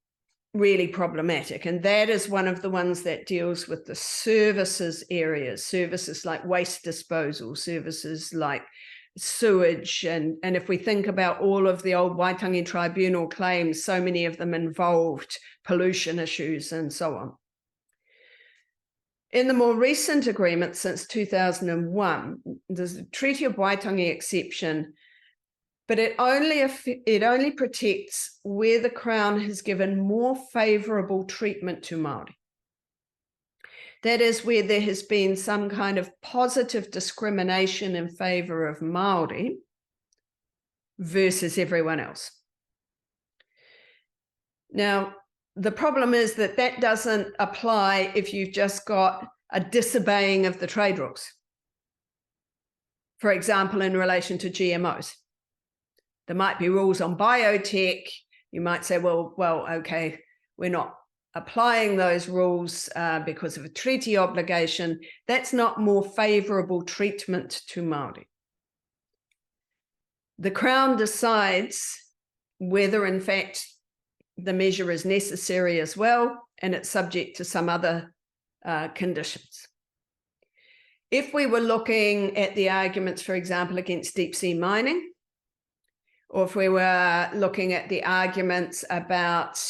really problematic. And that is one of the ones that deals with the services areas, services like waste disposal, services like sewage. And if we think about all of the old Waitangi Tribunal claims, so many of them involved pollution issues and so on. In the more recent agreement since 2001, there's a Treaty of Waitangi exception but it only protects where the Crown has given more favourable treatment to Māori. That is where there has been some kind of positive discrimination in favour of Māori versus everyone else. Now, the problem is that that doesn't apply if you've just got a disobeying of the trade rules. For example, in relation to GMOs. There might be rules on biotech. You might say, well, okay, we're not applying those rules because of a treaty obligation. That's not more favourable treatment to Māori. The Crown decides whether, in fact, the measure is necessary as well, and it's subject to some other conditions. If we were looking at the arguments, for example, against deep sea mining, or if we were looking at the arguments about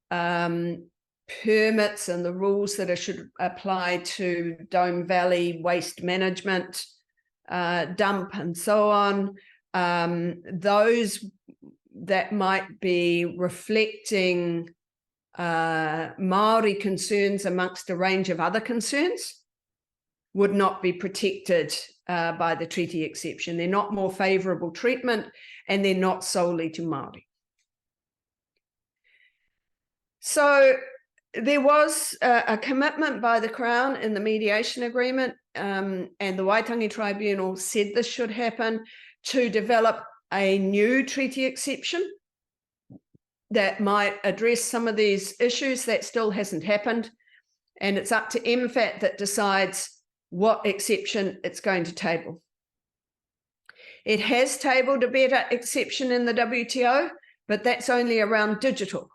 permits and the rules that should apply to Dome Valley waste management, dump and so on, those that might be reflecting Māori concerns amongst a range of other concerns would not be protected by the treaty exception. They're not more favourable treatment, and they're not solely to Māori. So there was a commitment by the Crown in the mediation agreement, and the Waitangi Tribunal said this should happen, to develop a new treaty exception that might address some of these issues. That still hasn't happened, and it's up to MFAT that decides what exception it's going to table. It has tabled a better exception in the WTO, but that's only around digital.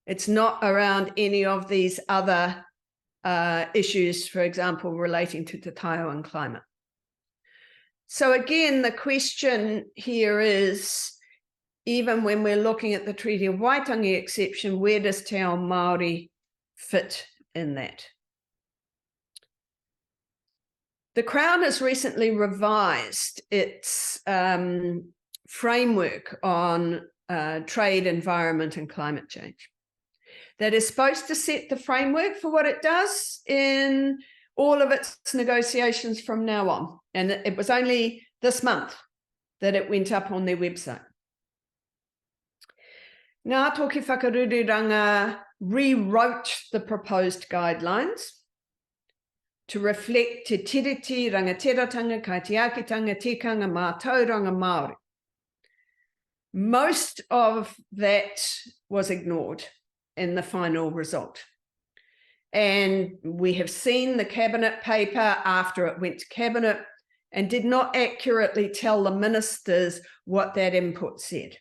It's not around any of these other issues, for example, relating to Te Taiao and climate. So again, the question here is, even when we're looking at the Treaty of Waitangi exception, where does Te Ao Māori fit in that? The Crown has recently revised its framework on trade, environment and climate change. That is supposed to set the framework for what it does in all of its negotiations from now on. And it was only this month that it went up on their website. Ngā Toki Whakarururanga rewrote the proposed guidelines to reflect te tiriti, rangatiratanga, kaitiakitanga, tikanga, mātauranga Māori. Most of that was ignored in the final result. And we have seen the cabinet paper after it went to cabinet and did not accurately tell the ministers what that input said.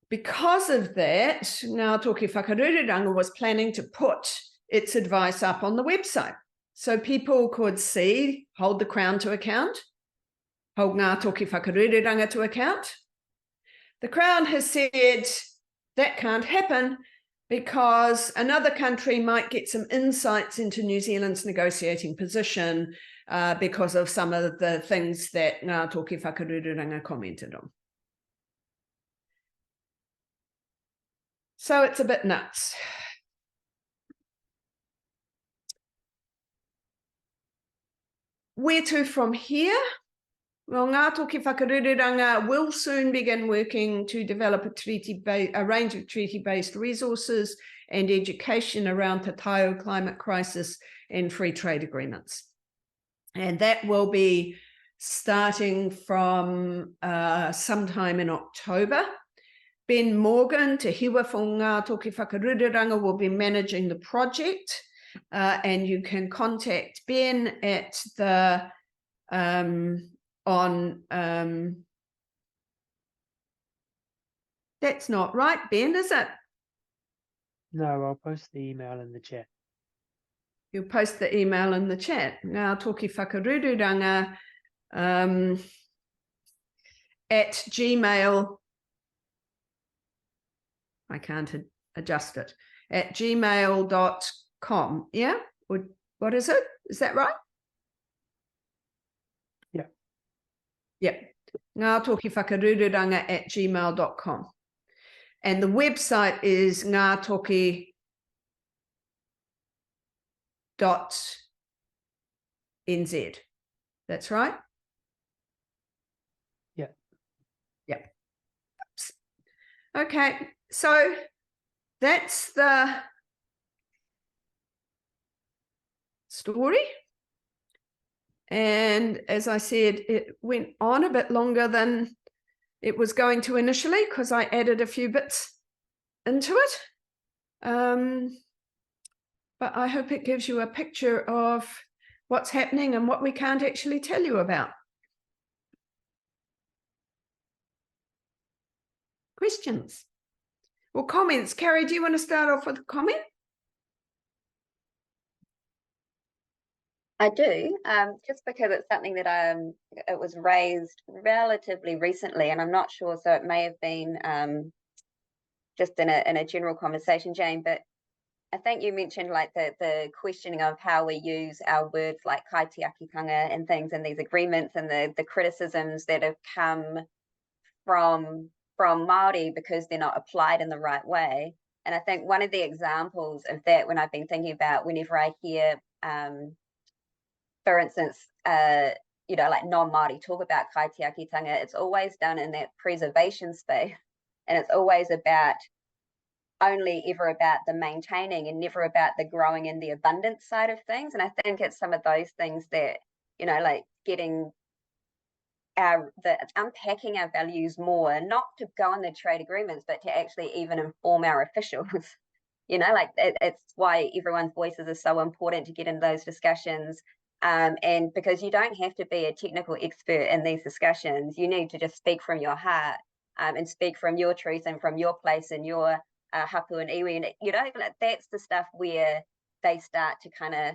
Because of that, Ngā Toki Whakarururanga was planning to put its advice up on the website so people could see, hold the Crown to account, hold Ngā Toki Whakarururanga to account. The Crown has said that can't happen because another country might get some insights into New Zealand's negotiating position because of some of the things that Ngā Toki Whakarururanga commented on. So it's a bit nuts. Where to from here? Well, Ngā Toki Whakarururanga will soon begin working to develop a range of treaty-based resources and education around Te Taiao climate crisis and free trade agreements. And that will be starting from sometime in October. Ben Morgan, Te Hiwa for Ngā Toki Whakarururanga, will be managing the project. And you can contact Ben at the that's not right, Ben, is it? No, I'll post the email in the chat. You'll post the email in the chat. Ngā Toki Whakarururanga at Gmail. I can't adjust it. At gmail.com. Yeah? What is it? Is that right? Yeah. Yeah. Ngā Toki Whakarururanga @gmail.com. And the website is ngātoki.nz. That's right? Yeah. Yeah. Okay, so that's the story. And as I said, it went on a bit longer than it was going to initially because I added a few bits into it. But I hope it gives you a picture of what's happening and what we can't actually tell you about. Questions or comments? Carrie, do you want to start off with a comment? I do, just because it's something that it was raised relatively recently, and I'm not sure, so it may have been just in a general conversation, Jane, but I think you mentioned like the questioning of how we use our words like kaitiakitanga and things in these agreements, and the criticisms that have come from Māori because they're not applied in the right way. And I think one of the examples of that, when I've been thinking about whenever I hear for instance, you know, like non-Māori talk about kaitiakitanga, it's always done in that preservation space. And it's always about only ever about the maintaining and never about the growing and the abundance side of things. And I think it's some of those things that, you know, like getting unpacking our values more, not to go on the trade agreements, but to actually even inform our officials. You know, like it's why everyone's voices are so important to get into those discussions. And because you don't have to be a technical expert in these discussions, you need to just speak from your heart and speak from your truth and from your place and your hapu and iwi. And, you know, that's the stuff where they start to kind of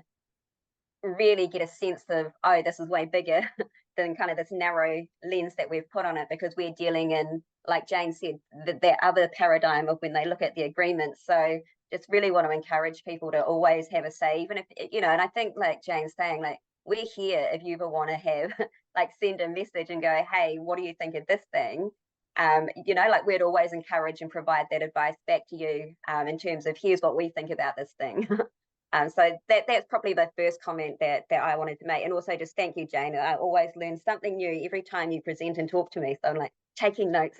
really get a sense of, oh, this is way bigger than kind of this narrow lens that we've put on it, because we're dealing in, like Jane said, that other paradigm of when they look at the agreements. So just really want to encourage people to always have a say, even if, you know, and I think like Jane's saying, like, we're here if you ever want to have, like, send a message and go, hey, what do you think of this thing? You know, like, we'd always encourage and provide that advice back to you in terms of, here's what we think about this thing. So that's probably the first comment that I wanted to make. And also just thank you, Jane. I always learn something new every time you present and talk to me. So I'm like taking notes.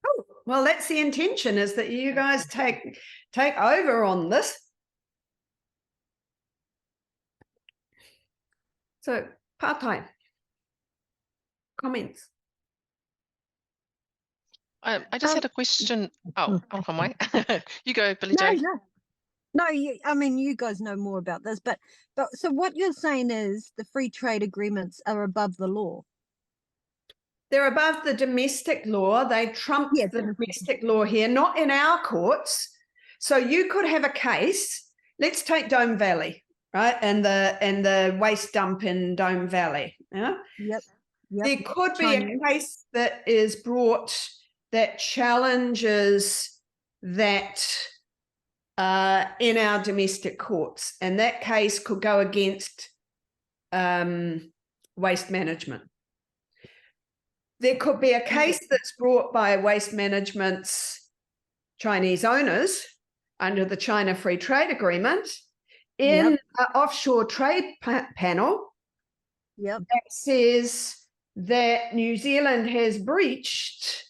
Oh, well, that's the intention, is that you guys take over on this. So, part-time comments. I just had a question. Oh, you go, Billy Jane. No, I mean, you guys know more about this, but so what you're saying is the free trade agreements are above the law. They're above the domestic law. They trump the domestic law here, not in our courts. So you could have a case. Let's take Dome Valley, right, and the waste dump in Dome Valley. Yeah. Yep. There could be a case that is brought that challenges that in our domestic courts, and that case could go against waste management. There could be a case that's brought by Waste Management's Chinese owners under the China Free Trade Agreement in an offshore trade panel that says that New Zealand has breached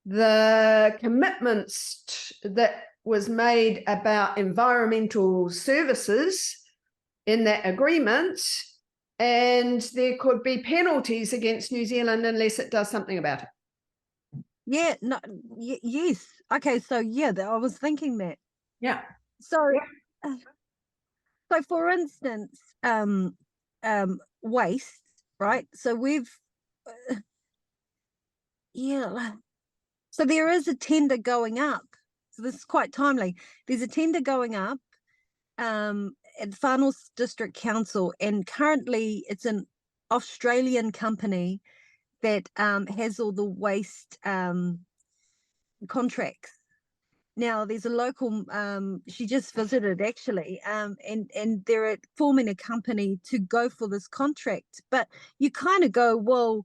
the commitments that was made about environmental services in that agreement, and there could be penalties against New Zealand unless it does something about it. Yeah, no, yes. Okay, so yeah, I was thinking that. Yeah. So, so for instance, waste, right? So we've, so there is a tender going up. So this is quite timely. There's a tender going up at the Far North District Council, and currently it's an Australian company that has all the waste contracts. now there's a local, she just visited actually, and they're forming a company to go for this contract. But you kind of go, well,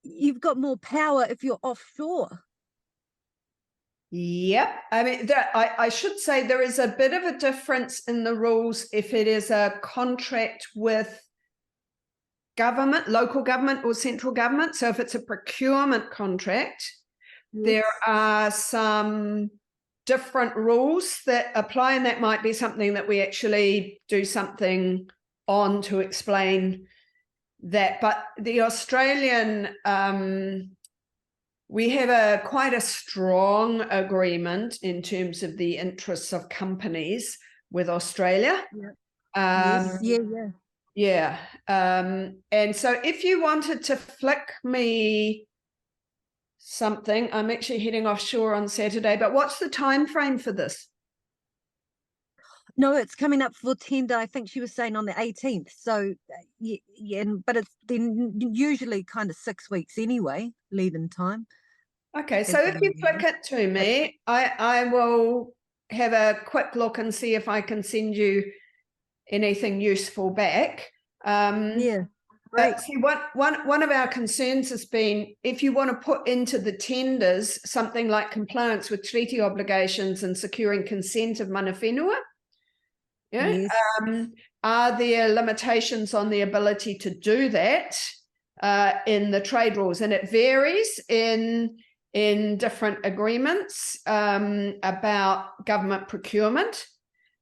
you've got more power if you're offshore. Yep. I mean, I should say there is a bit of a difference in the rules if it is a contract with government, local government or central government. So if it's a procurement contract, there are some different rules that apply, and that might be something that we actually do something on to explain that. But the Australian, we have quite a strong agreement in terms of the interests of companies with Australia. Yeah. And so if you wanted to flick me something, I'm actually heading offshore on Saturday, but what's the time frame for this? No, it's coming up for tender. I think she was saying on the 18th. So yeah, but it's then usually kind of 6 weeks anyway, lead-in time. Okay, so if you flick it to me, I will have a quick look and see if I can send you anything useful back. Yeah, right. But see, one of our concerns has been if you want to put into the tenders something like compliance with treaty obligations and securing consent of mana whenua, Yes. are there limitations on the ability to do that in the trade rules? And it varies in different agreements about government procurement.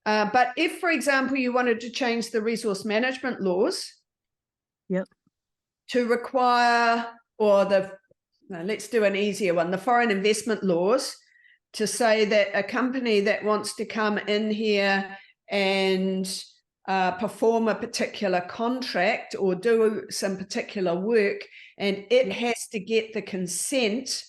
But if, for example, you wanted to change the resource management laws to require, or let's do an easier one, the foreign investment laws, to say that a company that wants to come in here and perform a particular contract or do some particular work, and it has to get the consent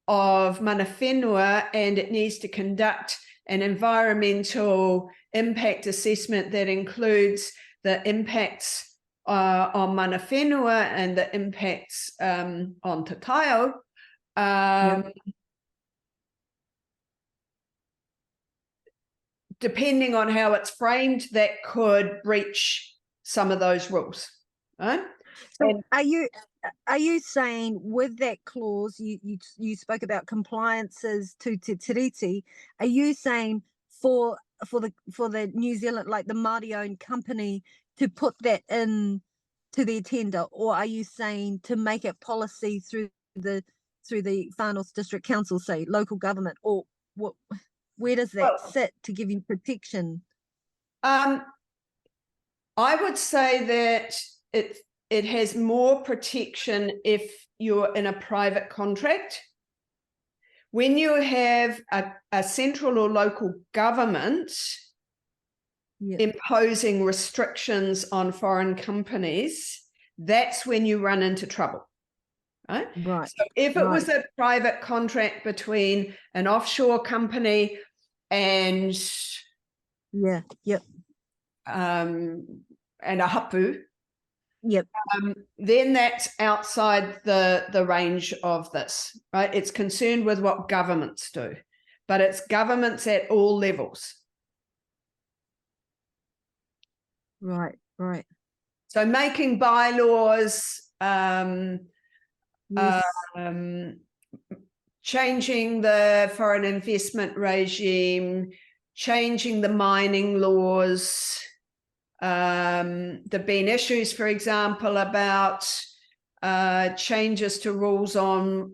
of mana whenua, and it needs to conduct an environmental impact assessment that includes the impacts on mana whenua and the impacts on Te Taiao. Depending on how it's framed, that could breach some of those rules, right? So are you saying with that clause, you spoke about compliances to Te Tiriti, are you saying for the New Zealand, like the Māori-owned company, to put that in to their tender, or are you saying to make it policy through the Whānau District Council, say local government, or what? Where does that sit to give you protection? I would say that it has more protection if you're in a private contract. When you have a central or local government imposing restrictions on foreign companies, that's when you run into trouble. Right? So if it was a private contract between an offshore company and and a hapu, then that's outside the range of this, right? It's concerned with what governments do, but it's governments at all levels. Right. So making bylaws, changing the foreign investment regime, changing the mining laws. There've been issues, for example, about changes to rules on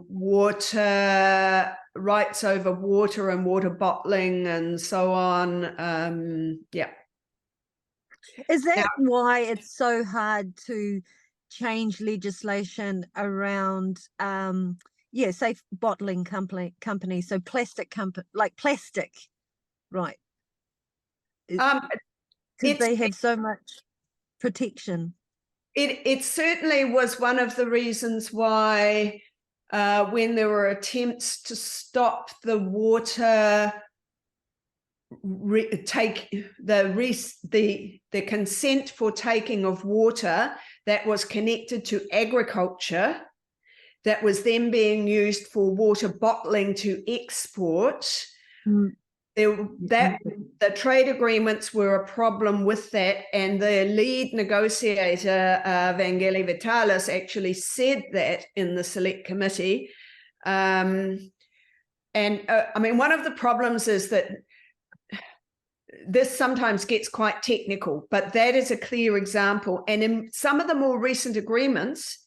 water, rights over water and water bottling and so on. Is that why it's so hard to change legislation around say bottling companies, so plastic like plastic, right? Because they have so much protection. It certainly was one of the reasons why when there were attempts to stop the water the consent for taking of water that was connected to agriculture, that was then being used for water bottling to export. The trade agreements were a problem with that, and the lead negotiator, Vangeli Vitalis, actually said that in the select committee. I mean, one of the problems is that this sometimes gets quite technical, but that is a clear example. And in some of the more recent agreements,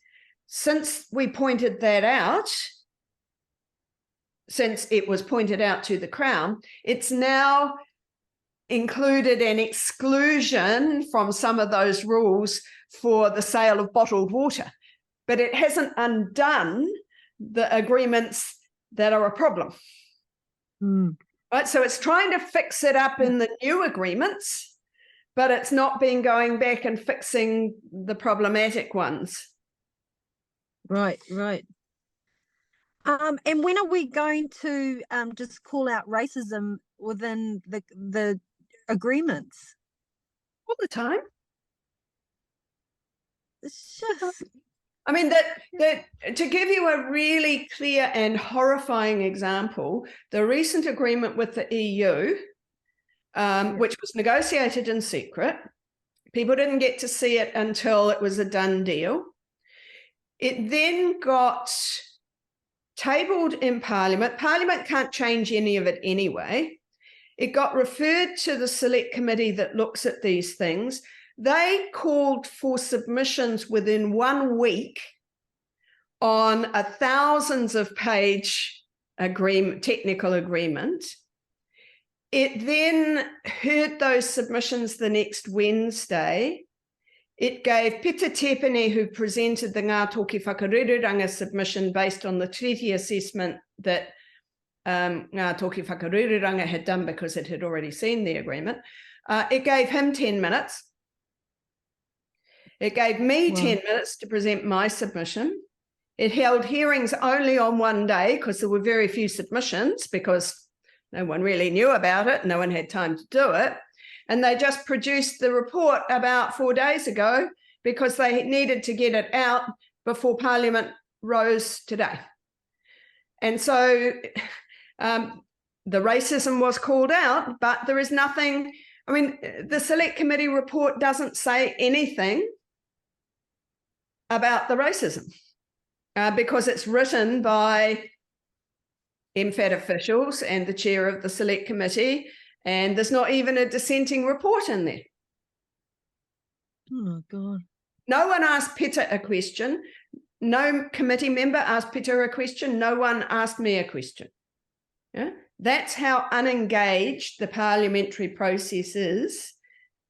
since we pointed that out, since it was pointed out to the Crown, it's now included an exclusion from some of those rules for the sale of bottled water, but it hasn't undone the agreements that are a problem. Right, so it's trying to fix it up in the new agreements, but it's not been going back and fixing the problematic ones. Right. And when are we going to just call out racism within the agreements? All the time. It's just... I mean, that to give you a really clear and horrifying example, the recent agreement with the EU, which was negotiated in secret, people didn't get to see it until it was a done deal. It then got tabled in Parliament. Parliament can't change any of it anyway. It got referred to the select committee that looks at these things. They called for submissions within 1 week on a thousands of page technical agreement. It then heard those submissions the next Wednesday. It gave Peter Tepene, who presented the Ngā Toki Whakarururanga submission based on the treaty assessment that Ngā Toki Whakarururanga had done because it had already seen the agreement. It gave him 10 minutes. It gave me 10 minutes to present my submission. It held hearings only on 1 day because there were very few submissions because no one really knew about it. No one had time to do it. And they just produced the report about 4 days ago because they needed to get it out before Parliament rose today. And so the racism was called out, but there is nothing. I mean, the Select Committee report doesn't say anything about the racism because it's written by MFAT officials and the chair of the Select Committee, and there's not even a dissenting report in there. Oh, God. No one asked Peter a question. No committee member asked Peter a question. No one asked me a question. Yeah? That's how unengaged the parliamentary process is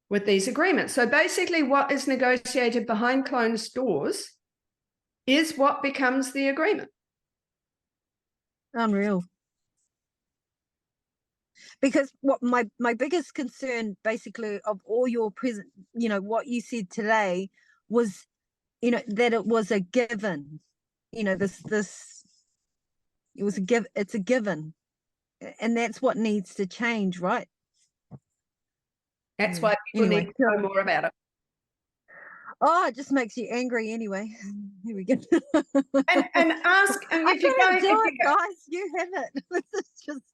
with these agreements. So basically what is negotiated behind closed doors is what becomes the agreement. Unreal. Because what my biggest concern basically of all your present, what you said today was, that it was a given, it's a given. And that's what needs to change, right? That's why people need to know more about it. Oh, it just makes you angry anyway. Here we go. and ask, and if you go, guys, you have it.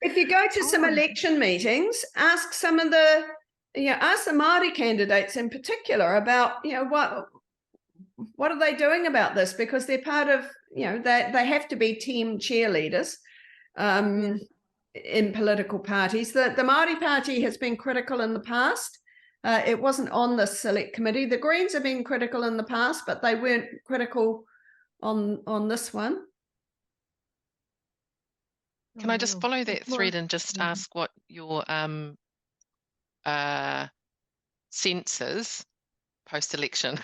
If you go to some election meetings, ask some of the, ask the Māori candidates in particular about, what are they doing about this? Because they're part of, they have to be team cheerleaders in political parties. The Māori Party has been critical in the past. It wasn't on the Select Committee. The Greens have been critical in the past, but they weren't critical on this one. Can I just follow that thread and just ask what your sense is post-election?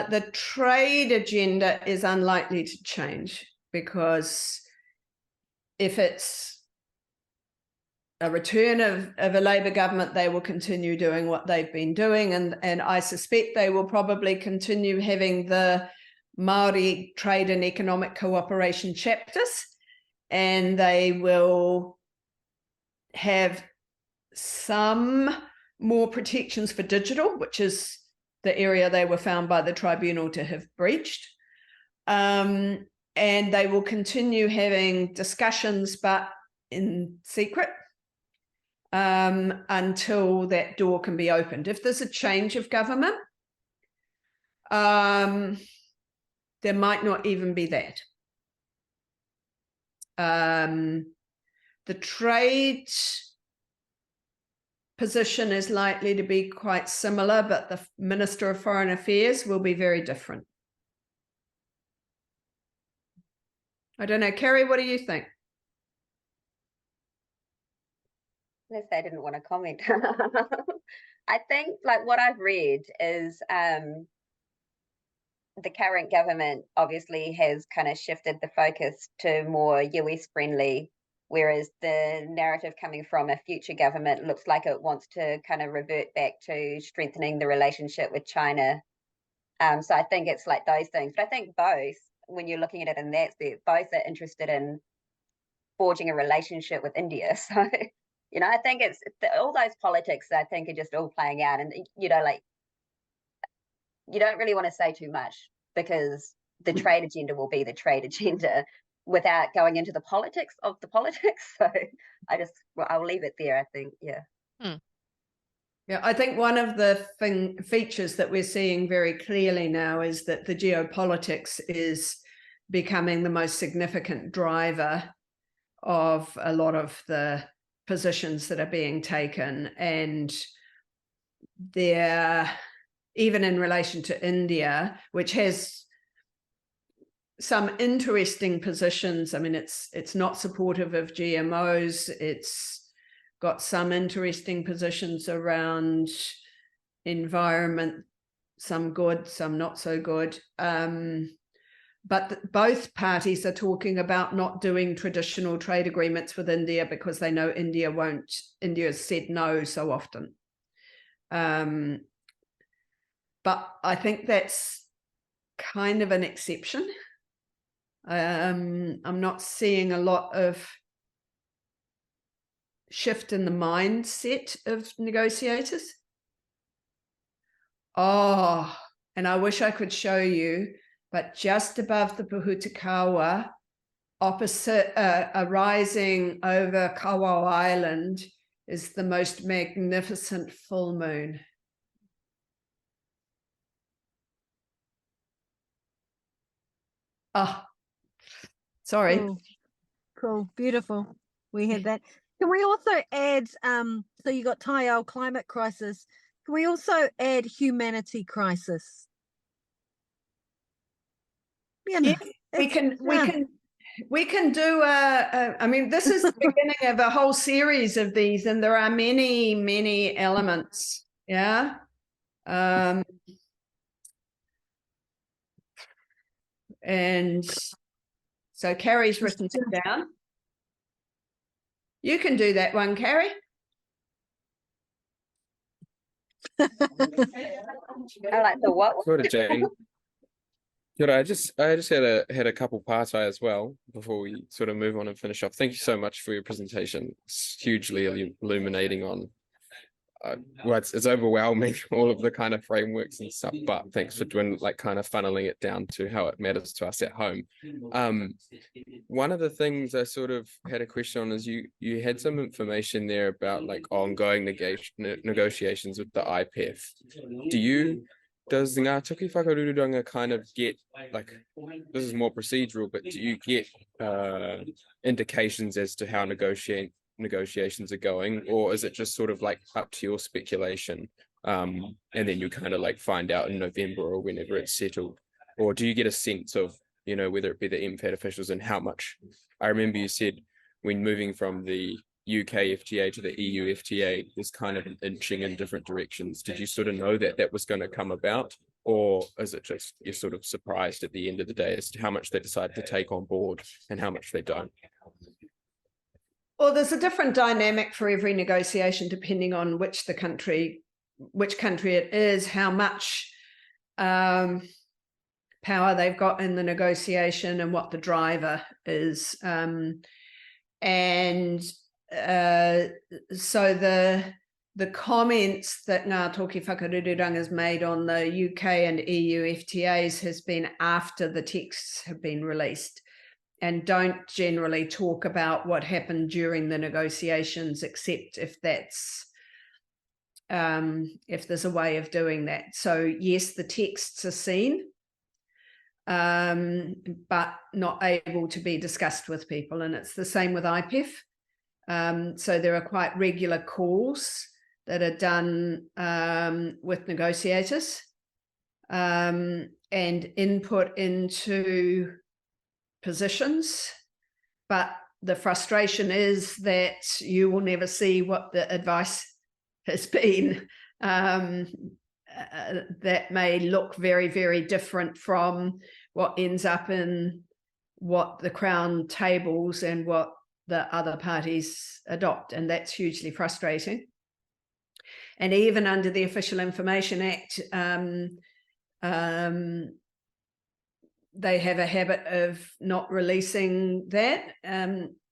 The trade agenda is unlikely to change because if it's a return of a Labour government, they will continue doing what they've been doing, and I suspect they will probably continue having the Māori trade and economic cooperation chapters, and they will have some more protections for digital, which is the area they were found by the tribunal to have breached. And they will continue having discussions, but in secret, until that door can be opened. If there's a change of government, there might not even be that. The trade position is likely to be quite similar, but the Minister of Foreign Affairs will be very different. I don't know, Kerry, what do you think? Unless they didn't want to comment. I think like what I've read is the current government obviously has kind of shifted the focus to more US friendly, whereas the narrative coming from a future government looks like it wants to kind of revert back to strengthening the relationship with China. So I think it's like those things. But I think both, when you're looking at it in that sense, both are interested in forging a relationship with India. So, you know, I think it's all those politics, I think, are just all playing out. And, you know, like, you don't really want to say too much because the trade agenda will be the trade agenda without going into the politics of the politics. So I'll leave it there, I think. Yeah. Yeah, I think one of the features that we're seeing very clearly now is that the geopolitics is becoming the most significant driver of a lot of the positions that are being taken. And they're, even in relation to India, which has some interesting positions. I mean, it's not supportive of GMOs. It's got some interesting positions around environment, some good, some not so good. But both parties are talking about not doing traditional trade agreements with India because they know India won't. India has said no so often. But I think that's kind of an exception. I'm not seeing a lot of shift in the mindset of negotiators. Oh, and I wish I could show you, but just above the Pahutakawa, opposite, arising over Kawau Island, is the most magnificent full moon. Oh, sorry. Cool. Beautiful. We had that. Can we also add, so you got Taiao climate crisis. Can we also add humanity crisis? Yeah, Yes, we can do I mean, this is the beginning of a whole series of these, and there are many, many elements. Yeah. And so Carrie's written it down. You can do that one, Carrie. I like the what? Sort of, Jane. Good. I just had a couple partai as well before we sort of move on and finish up. Thank you so much for your presentation. It's hugely illuminating on. Well, it's overwhelming, all of the kind of frameworks and stuff, but thanks for doing kind of funneling it down to how it matters to us at home. One of the things I sort of had a question on is you had some information there about like ongoing negotiations with the IPEF. Does the Ngā Toki Whakarururanga kind of get, like, this is more procedural, but do you get indications as to how negotiations are going, or is it just sort of like up to your speculation, and then you kind of like find out in November or whenever it's settled? Or do you get a sense of, you know, whether it be the MFAT officials and how much? I remember you said when moving from the UK FTA to the EU FTA, there's kind of an inching in different directions. Did you sort of know that that was going to come about, or is it just you're sort of surprised at the end of the day as to how much they decide to take on board and how much they don't? Well, there's a different dynamic for every negotiation depending on which country it is, how much power they've got in the negotiation, and what the driver is. And so the comments that Ngā Toki Whakarururanga has made on the UK and EU FTAs has been after the texts have been released, and don't generally talk about what happened during the negotiations, except if that's if there's a way of doing that. So yes, the texts are seen, but not able to be discussed with people, and it's the same with IPEF. So there are quite regular calls that are done with negotiators and input into positions, but the frustration is that you will never see what the advice has been. That may look very, very different from what ends up in what the Crown tables and what the other parties adopt, and that's hugely frustrating. And even under the Official Information Act, they have a habit of not releasing that.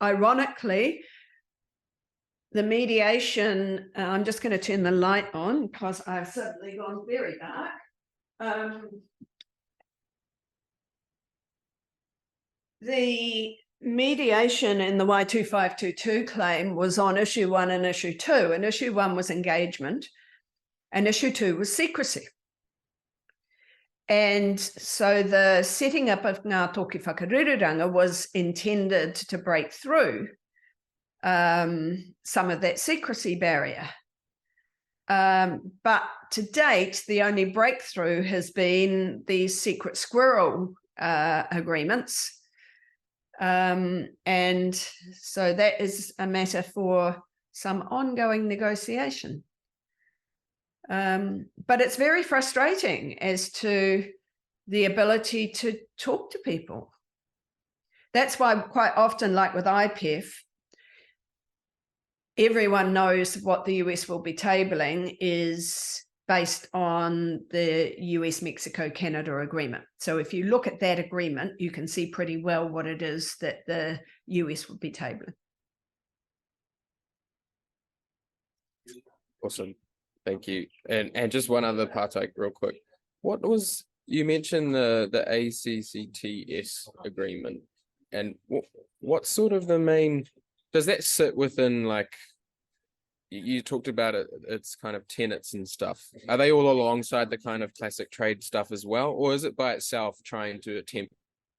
Ironically, the mediation, I'm just going to turn the light on because I've suddenly gone very dark. The mediation in the Y2522 claim was on issue 1 and issue 2, and issue 1 was engagement and issue 2 was secrecy. And so the setting up of Ngā Toki Whakarururanga was intended to break through some of that secrecy barrier. But to date, the only breakthrough has been these secret squirrel agreements. And so that is a matter for some ongoing negotiation. But it's very frustrating as to the ability to talk to people. That's why quite often, like with IPEF, everyone knows what the US will be tabling is based on the US-Mexico-Canada agreement. So if you look at that agreement, you can see pretty well what it is that the US would be tabling. Awesome. Thank you. And just one other part, like real quick. What was, you mentioned the ACCTS agreement, and what's sort of the main, does that sit within, like, you talked about it, it's kind of tenets and stuff. Are they all alongside the kind of classic trade stuff as well? Or is it by itself trying to attempt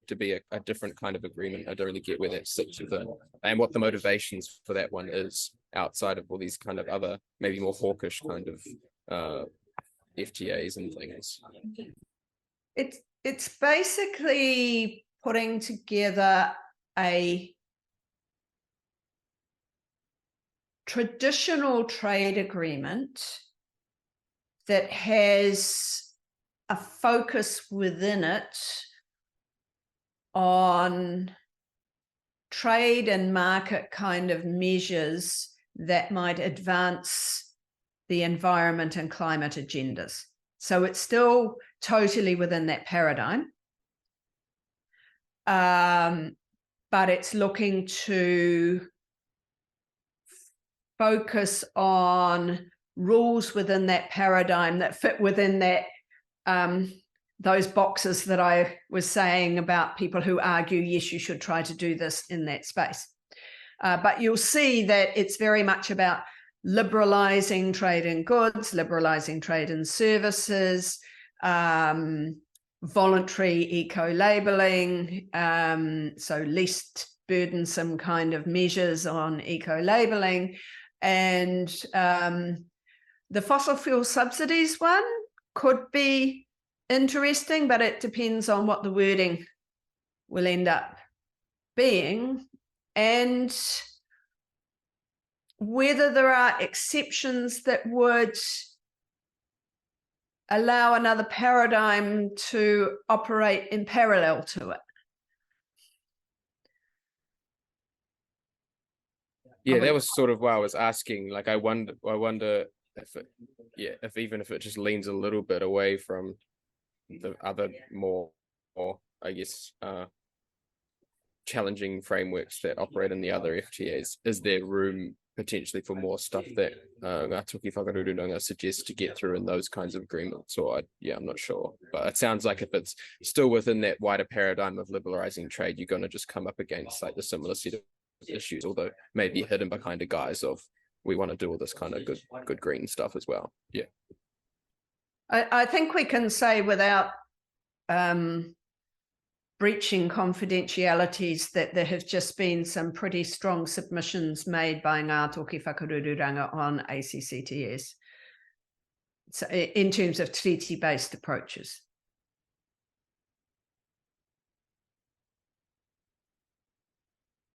to be a different kind of agreement? I don't really get where that sits within and what the motivations for that one is outside of all these kind of other, maybe more hawkish kind of FTAs and things. It's basically putting together a traditional trade agreement that has a focus within it on trade and market kind of measures that might advance the environment and climate agendas. So it's still totally within that paradigm. But it's looking to focus on rules within that paradigm that fit within that those boxes that I was saying about people who argue, yes, you should try to do this in that space. But you'll see that it's very much about liberalizing trade in goods, liberalizing trade in services, voluntary eco-labeling, so least burdensome kind of measures on eco-labeling. And the fossil fuel subsidies one could be interesting, but it depends on what the wording will end up being and whether there are exceptions that would allow another paradigm to operate in parallel to it. Yeah, that was sort of why I was asking. Like, I wonder if it, if even if it just leans a little bit away from the other more, or I guess, challenging frameworks that operate in the other FTAs? Is there room potentially for more stuff that Ngā Toki Whakarururanga suggests to get through in those kinds of agreements? Or I'm not sure. But it sounds like if it's still within that wider paradigm of liberalizing trade, you're going to just come up against like the similar set of issues, although maybe hidden behind a guise of we want to do all this kind of good green stuff as well. Yeah. I think we can say without breaching confidentialities that there have just been some pretty strong submissions made by Ngā Toki Whakarururanga on ACCTS, so in terms of treaty-based approaches.